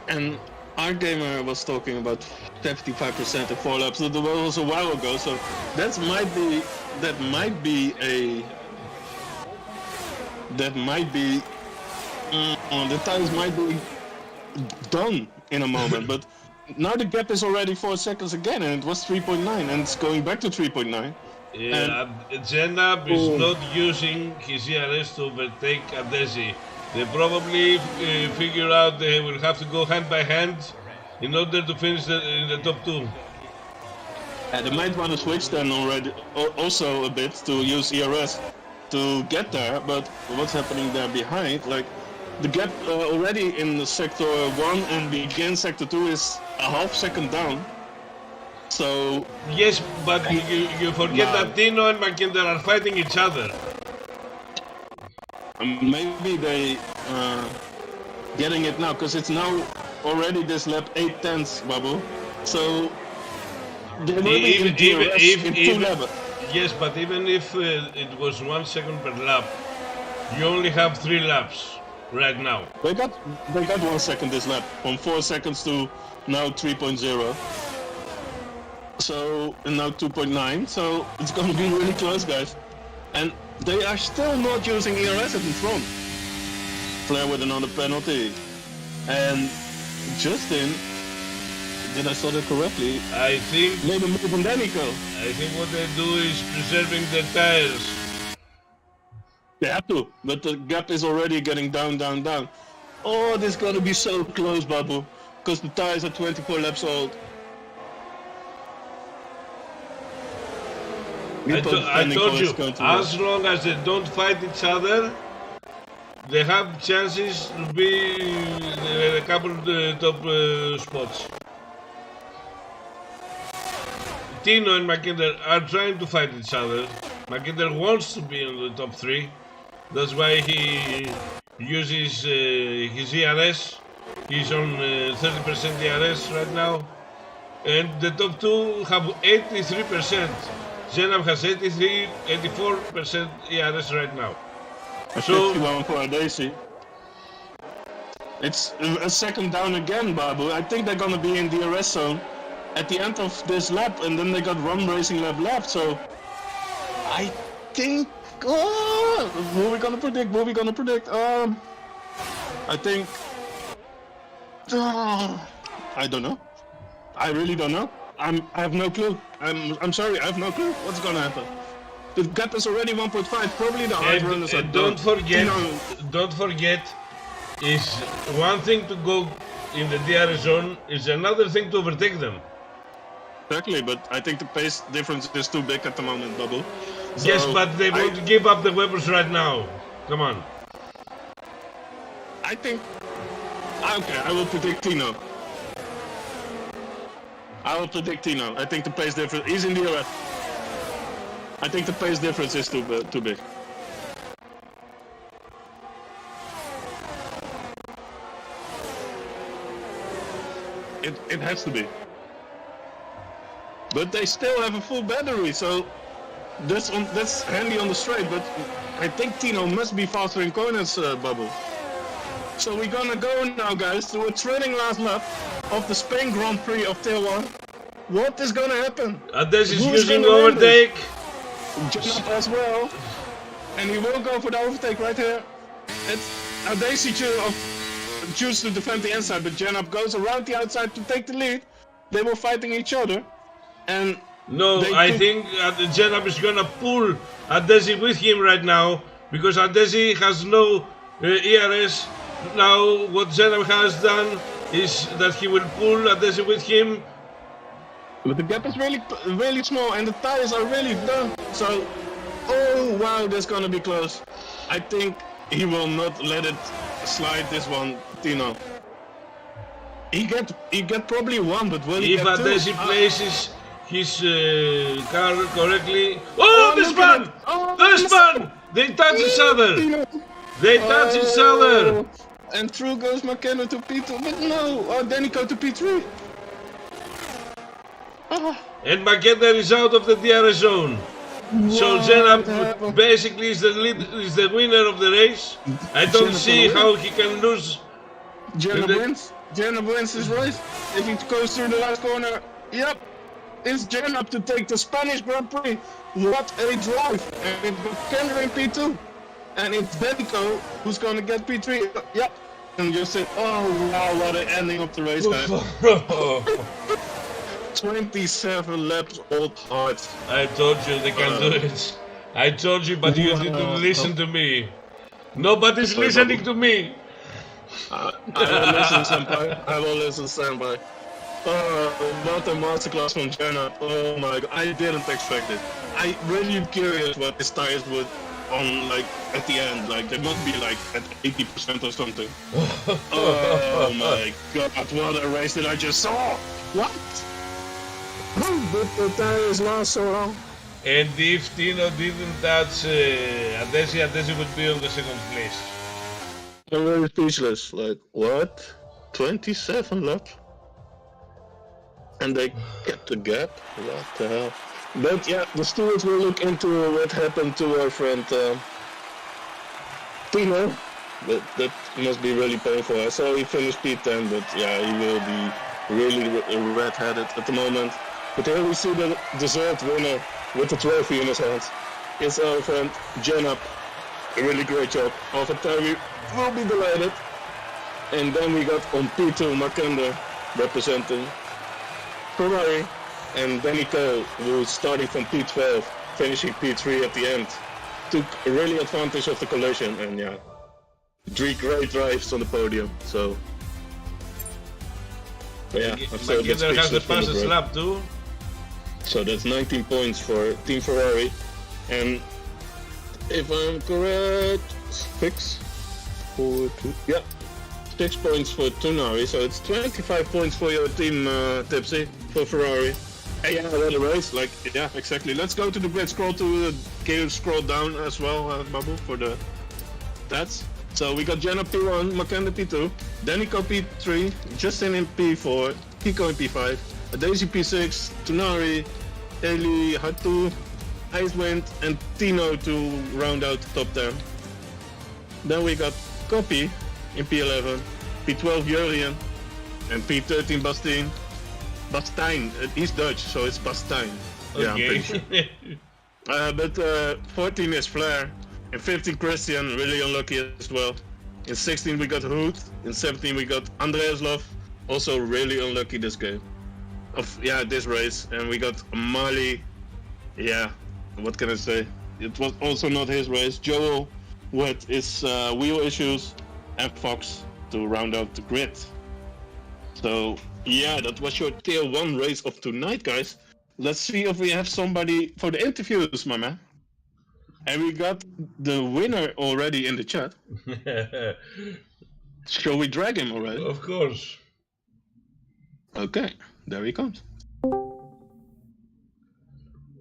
And our gamer was talking about 75% in 4 laps. That was a while ago, so that might be the tires might be done in a moment. But now the gap is already 4 seconds again, and it was 3.9, and it's going back to 3.9. Yeah, Jenab is not using his ERS to overtake Adesi. They probably figure out they will have to go hand by hand in order to finish in the top 2. They might want to switch then already, also a bit, to use ERS to get there, but what's happening there behind, like the gap already in sector 1 and begin sector 2 is a half second down. So yes, but you forget that Tino and Mackinder are fighting each other. Maybe they getting it now, because it's now already this lap 8 tenths, Babu. So they will be in DRS in 2 laps. Yes, but even if it was 1 second per lap, you only have 3 laps right now. They got 1 second this lap, from 4 seconds to now 3.0. So, and now 2.9, so it's going to be really close, guys. And they are still not using ERS at the front. Flair with another penalty. And Justin, did I saw that correctly? I think made a move on Danico. I think what they do is preserving their tires. They have to, but the gap is already getting down. Oh, this is gonna be so close, Babu, because the tires are 24 laps old. I told you, as long as they don't fight each other, they have chances to be a couple of the top spots. Tino and Mackinder are trying to fight each other. Mackinder wants to be in the top 3. That's why he uses his ERS. He's on 30% ERS right now. And the top 2 have 83%. Jenab has 84% ERS right now. So 51 for Adesi. It's a second down again, Babu. I think they're gonna be in the DRS zone at the end of this lap, and then they got 1 racing lap left. So I think. Oh, what are we gonna predict? I think. I don't know. I really don't know. I have no clue. I'm sorry, I have no clue what's gonna happen. The gap is already 1.5. Probably the hard runners are don't forget, is one thing to go in the DRS zone, is another thing to overtake them. Exactly, but I think the pace difference is too big at the moment, Bubble. So yes, but they won't give up the weapons right now. Come on. I think. Okay, I will predict Tino. I think the pace difference. He's in the DRS. I think the pace difference is too big. It has to be. But they still have a full battery, so That's handy on the straight, but I think Tino must be faster in corners, Bubble. So we're gonna go now, guys, to a thrilling last lap of the Spain Grand Prix of Tier 1. What is gonna happen? Ades is Who is using gonna win overtake. Jenap as well. And he will go for the overtake right here. It's Adesi choose to defend the inside, but Jenap goes around the outside to take the lead. They were fighting each other. And no, I think Jenap is gonna pull Adesi with him right now because Adesi has no ERS. Now what Jenap has done is that he will pull Adesi with him. But the gap is really small and the tires are really done. So, oh wow, that's gonna be close. I think he will not let it slide this one, Tino. He get probably one, but will he if get two? Adesi places his car correctly. Oh, this one! This one! They touch each other! They touch each other! And through goes McKenna to P2, but no! Then he goes to P3. And McKenna is out of the DRS zone. So Jenap basically is the winner of the race. I don't see how he can lose. Jenap wins his race. If he goes through the last corner, yep. It's Jenap to take the Spanish Grand Prix. What a drive! And it's McKenna in P2. And it's Benico who's gonna get P3. Yep. And you say, oh wow, what an ending of the race, guys. 27 laps old hearts. I told you they can do it. I told you, but you need to listen to me. Nobody's listening to me. I will listen, senpai. I will listen, senpai. What a masterclass from Jenna. Oh my god, I didn't expect it. I really curious what his tires would on like at the end. Like they must be like at 80% or something. Oh my god, what a race that I just saw! What? How did the tires last so long? And if Tino didn't touch Adesi would be on the second place. I'm very speechless. Like what? 27 laps? And they kept the gap? What the hell? But yeah, the stewards will look into what happened to our friend Tino. That must be really painful. I saw he finished P10, but yeah, he will be really red-headed at the moment. But here we see the deserved winner with the trophy in his hands. It's our friend Jenap. A really great job. AlphaTauri will be delighted. And then we got on P2 Markenda representing Ferrari, and Benico, who's starting from P12, finishing P3 at the end, took really advantage of the collision, and yeah, 3 great drives on the podium. So yeah, Markenda has the fastest lap too. So that's 19 points for Team Ferrari, and if I'm correct, 6 points for Tunari, so it's 25 points for your team, Tipsy, for Ferrari. Hey, yeah, what a race, like, yeah, exactly. Let's go to the grid, scroll down as well, Babu, for the stats. So we got Jenna P1, Makenda P2, Danico P3, Justin in P4, Kiko in P5, Daisy P6, Tunari, Eli, Hatu, Icewind, and Tino to round out the top 10. Then we got Copy in P11, P12 Jurien, and P13 Bastien. Bastijn, he's Dutch, so it's Bastijn. Okay. Yeah, I'm pretty sure. But 14 is Flair, and 15 Christian, really unlucky as well. In 16 we got Hood, in 17 we got Andreas Love, also really unlucky this game. This race, and we got Mali. Yeah, what can I say? It was also not his race. Joel with his wheel issues, and Fox to round out the grid. So yeah, that was your tier 1 race of tonight, guys. Let's see if we have somebody for the interviews, my man. And we got the winner already in the chat. Shall we drag him already? Of course. Okay, there he comes.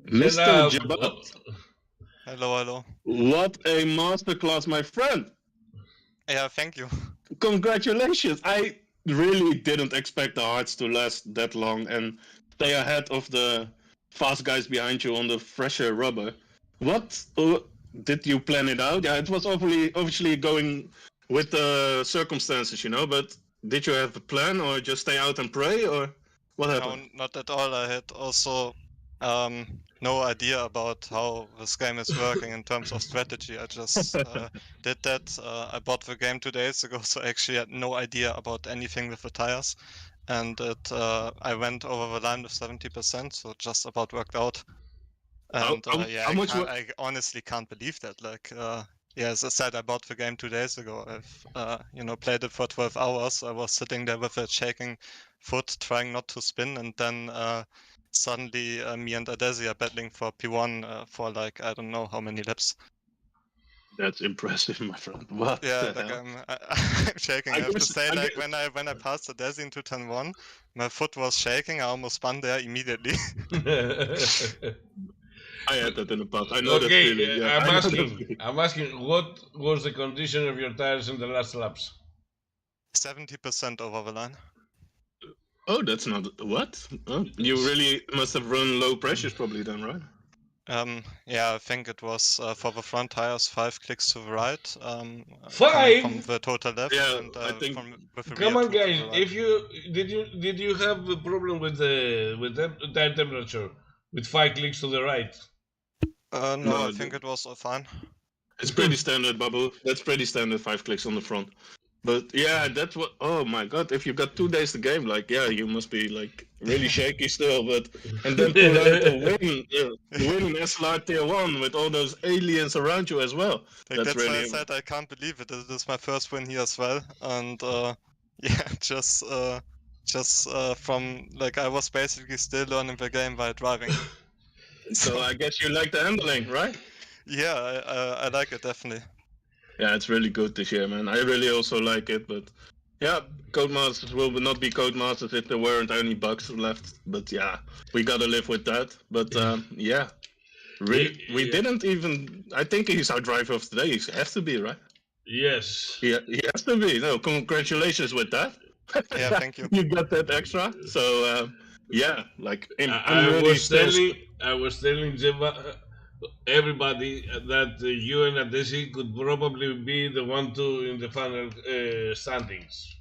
Mr. Jabat. Hello. What a masterclass, my friend. Yeah, thank you. Congratulations. I really didn't expect the hearts to last that long and stay ahead of the fast guys behind you on the fresher rubber. What did you plan it out? Yeah, it was obviously going with the circumstances, you know. But did you have a plan, or just stay out and pray, or what No, happened? not at all. I had also no idea about how this game is working in terms of strategy. I just did that. I bought the game 2 days ago, so I actually had no idea about anything with the tires. And I went over the line with 70%, so just about worked out. And yeah, How much? I honestly can't believe that. Like, yeah, as I said, I bought the game 2 days ago. I've played it for 12 hours. I was sitting there with a shaking foot, trying not to spin, and then suddenly me and Adesi are battling for P1 for like I don't know how many laps. That's impressive, my friend. What Yeah, the like hell? I'm shaking. I have to say, I like guess, when I passed Adesi into turn 1, my foot was shaking. I almost spun there immediately. I had that in the past. I know that Okay, feeling. Yeah, I know that feeling. I'm asking, what was the condition of your tires in the last laps? 70% over the line. Oh, that's not what? Oh, you really must have run low pressures, probably then, right? Yeah, I think it was for the front tires 5 clicks to the right, coming 5? from the total left, Yeah, and I think. with the Come rear on, 2 to guys! the right. If did you have a problem with the tire temperature with 5 clicks to the right? No, No, I think it was fine. it's pretty standard, Babu. That's pretty standard. 5 clicks on the front. But yeah, that's what. Oh my god! If you got 2 days to game, like yeah, you must be like really shaky still. But and then pull out a win SLR Tier 1 with all those aliens around you as well. Like That's that's why I really. said I can't believe it. This is my first win here as well, and yeah, just from like I was basically still learning the game while driving. So I guess you like the handling, right? Yeah, I like it definitely. Yeah, it's really good this year, man. I really also like it, but yeah, Codemasters will not be Codemasters if there weren't any bugs left. But yeah, we gotta live with that. But yeah, we didn't even. I think he's our driver of the day. He has to be, right? Yes. Yeah, he has to be. No, congratulations with that. Yeah, thank you. You got that extra. So yeah, like I was telling everybody that you and Adesi could probably be the 1-2 in the final standings.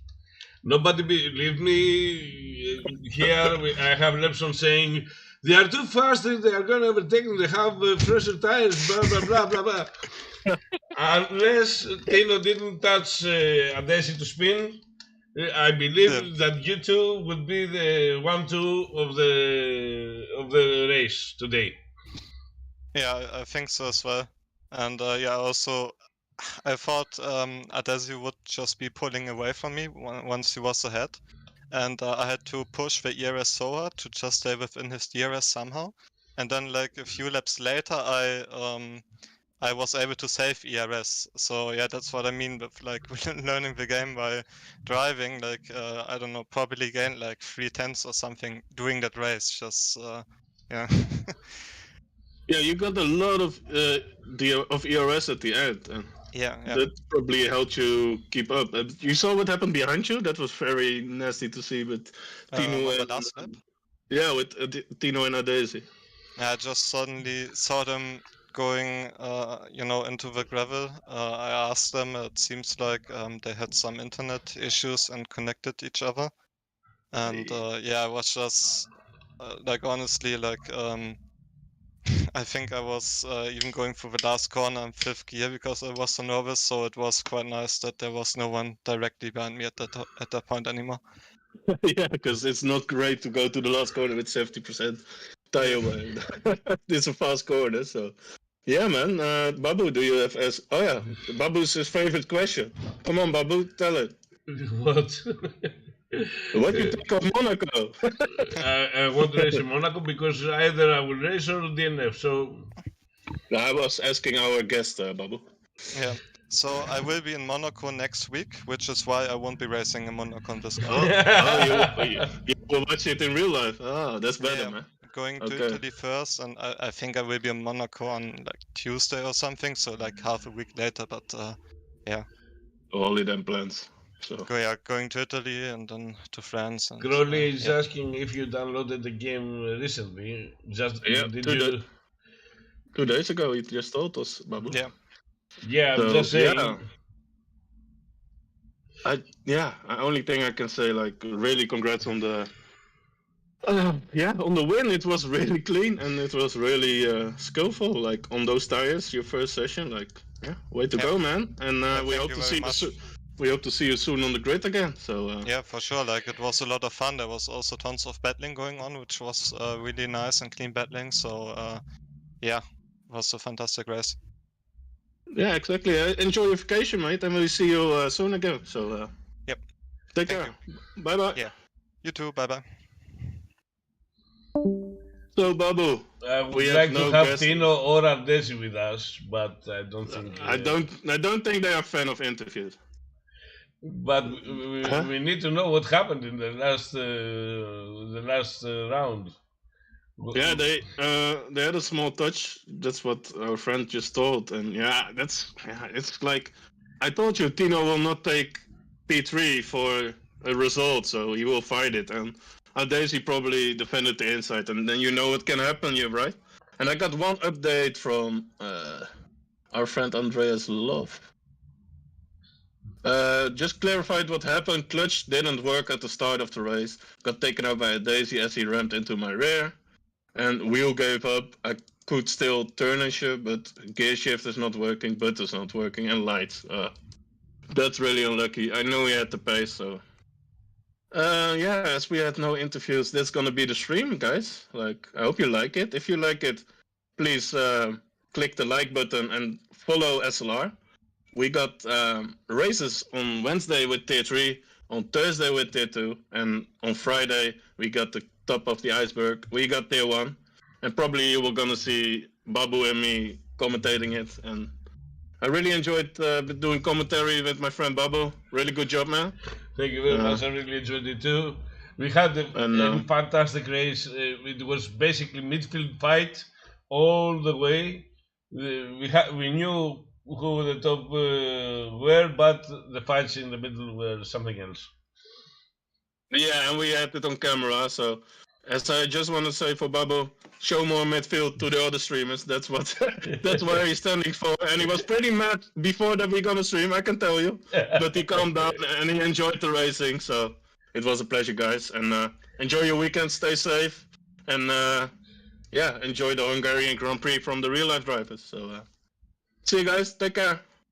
Nobody believed me. Here I have Lepson saying they are too fast. They are going to overtake them. They have fresher tires. Blah blah blah blah blah. Unless Tino didn't touch Adesi to spin, I believe that you two would be the 1-2 of the race today. Yeah, I think so as well. And yeah, also I thought Adesi would just be pulling away from me once he was ahead, and I had to push the ERS so hard to just stay within his DRS somehow. And then like a few laps later, I was able to save ERS. So yeah, that's what I mean with like learning the game by driving. Like I don't know, probably gained like 3/10 or something doing that race. Just yeah. Yeah, you got a lot of ERS at the end, and yeah. that probably helped you keep up. You saw what happened behind you. That was very nasty to see with Tino on the and last lap? Yeah, with Tino and Adesi. I just suddenly saw them going, into the gravel. I asked them. It seems like they had some internet issues and connected each other. And yeah, I was just like honestly like I think I was even going through the last corner in 5th gear because I was so nervous. So it was quite nice that there was no one directly behind me at that point anymore. Yeah, because it's not great to go to the last corner with 70% tire wear. It's a fast corner, so yeah, man. Babu, do you have as? Oh yeah, Babu's his favorite question. Come on, Babu, tell it. What? What do you think of Monaco? I want to race in Monaco because either I will race or DNF. So I was asking our guest, Babu. Yeah. So I will be in Monaco next week, which is why I won't be racing in Monaco this week. You will watch it in real life. Oh, that's better, man. Going to Italy first, and I think I will be in Monaco on like Tuesday or something, so like half a week later. But yeah. Holiday plans. So. Going to Italy and then to France. And, Crowley is asking if you downloaded the game recently. 2 days ago, he just told us, Babu. Yeah. Yeah, I'm So, just saying. Only thing I can say, like, really congrats on the on the win. It was really clean and it was really skillful. Like on those tires, your first session. Like, way to go, man. And we hope to see you. We hope to see you soon on the grid again. So yeah, for sure. Like it was a lot of fun. There was also tons of battling going on, which was really nice and clean battling. So yeah, it was a fantastic race. Yeah, exactly. Enjoy your vacation, mate, and we'll see you soon again. So yep. Take care. Bye bye. Yeah. You too. Bye bye. So, Babu, I would like to have Tino or Ardesi with us, but I don't think. I don't think they are a fan of interviews. But we need to know what happened in the last round. Yeah, they had a small touch. That's what our friend just told, and it's like I told you, Tino will not take P3 for a result, so he will fight it. And Daisy probably defended the inside, and then you know what can happen, right? And I got one update from our friend Andreas Love. Just clarified what happened. Clutch didn't work at the start of the race. Got taken out by a Daisy as he rammed into my rear. And wheel gave up. I could still turn and shift, but gear shift is not working, butter's not working, and lights. That's really unlucky. I know we had the pace, so... as we had no interviews, that's gonna be the stream, guys. Like, I hope you like it. If you like it, please click the like button and follow SLR. We got races on Wednesday with Tier 3, on Thursday with Tier 2, and on Friday we got the top of the iceberg. We got Tier 1, and probably you were gonna see Babu and me commentating it. And I really enjoyed doing commentary with my friend Babu. Really good job, man. Thank you very much. I really enjoyed it too. We had a fantastic race. It was basically midfield fight all the way. We knew who the top were, but the fights in the middle were something else. Yeah, and we had it on camera, so as I just want to say for Babu, show more midfield to the other streamers. That's what that's what he's standing for. And he was pretty mad before that we're gonna stream, I can tell you. But he calmed down and he enjoyed the racing, so it was a pleasure, guys. And enjoy your weekend, stay safe, and enjoy the Hungarian Grand Prix from the real life drivers. So see you guys, take care.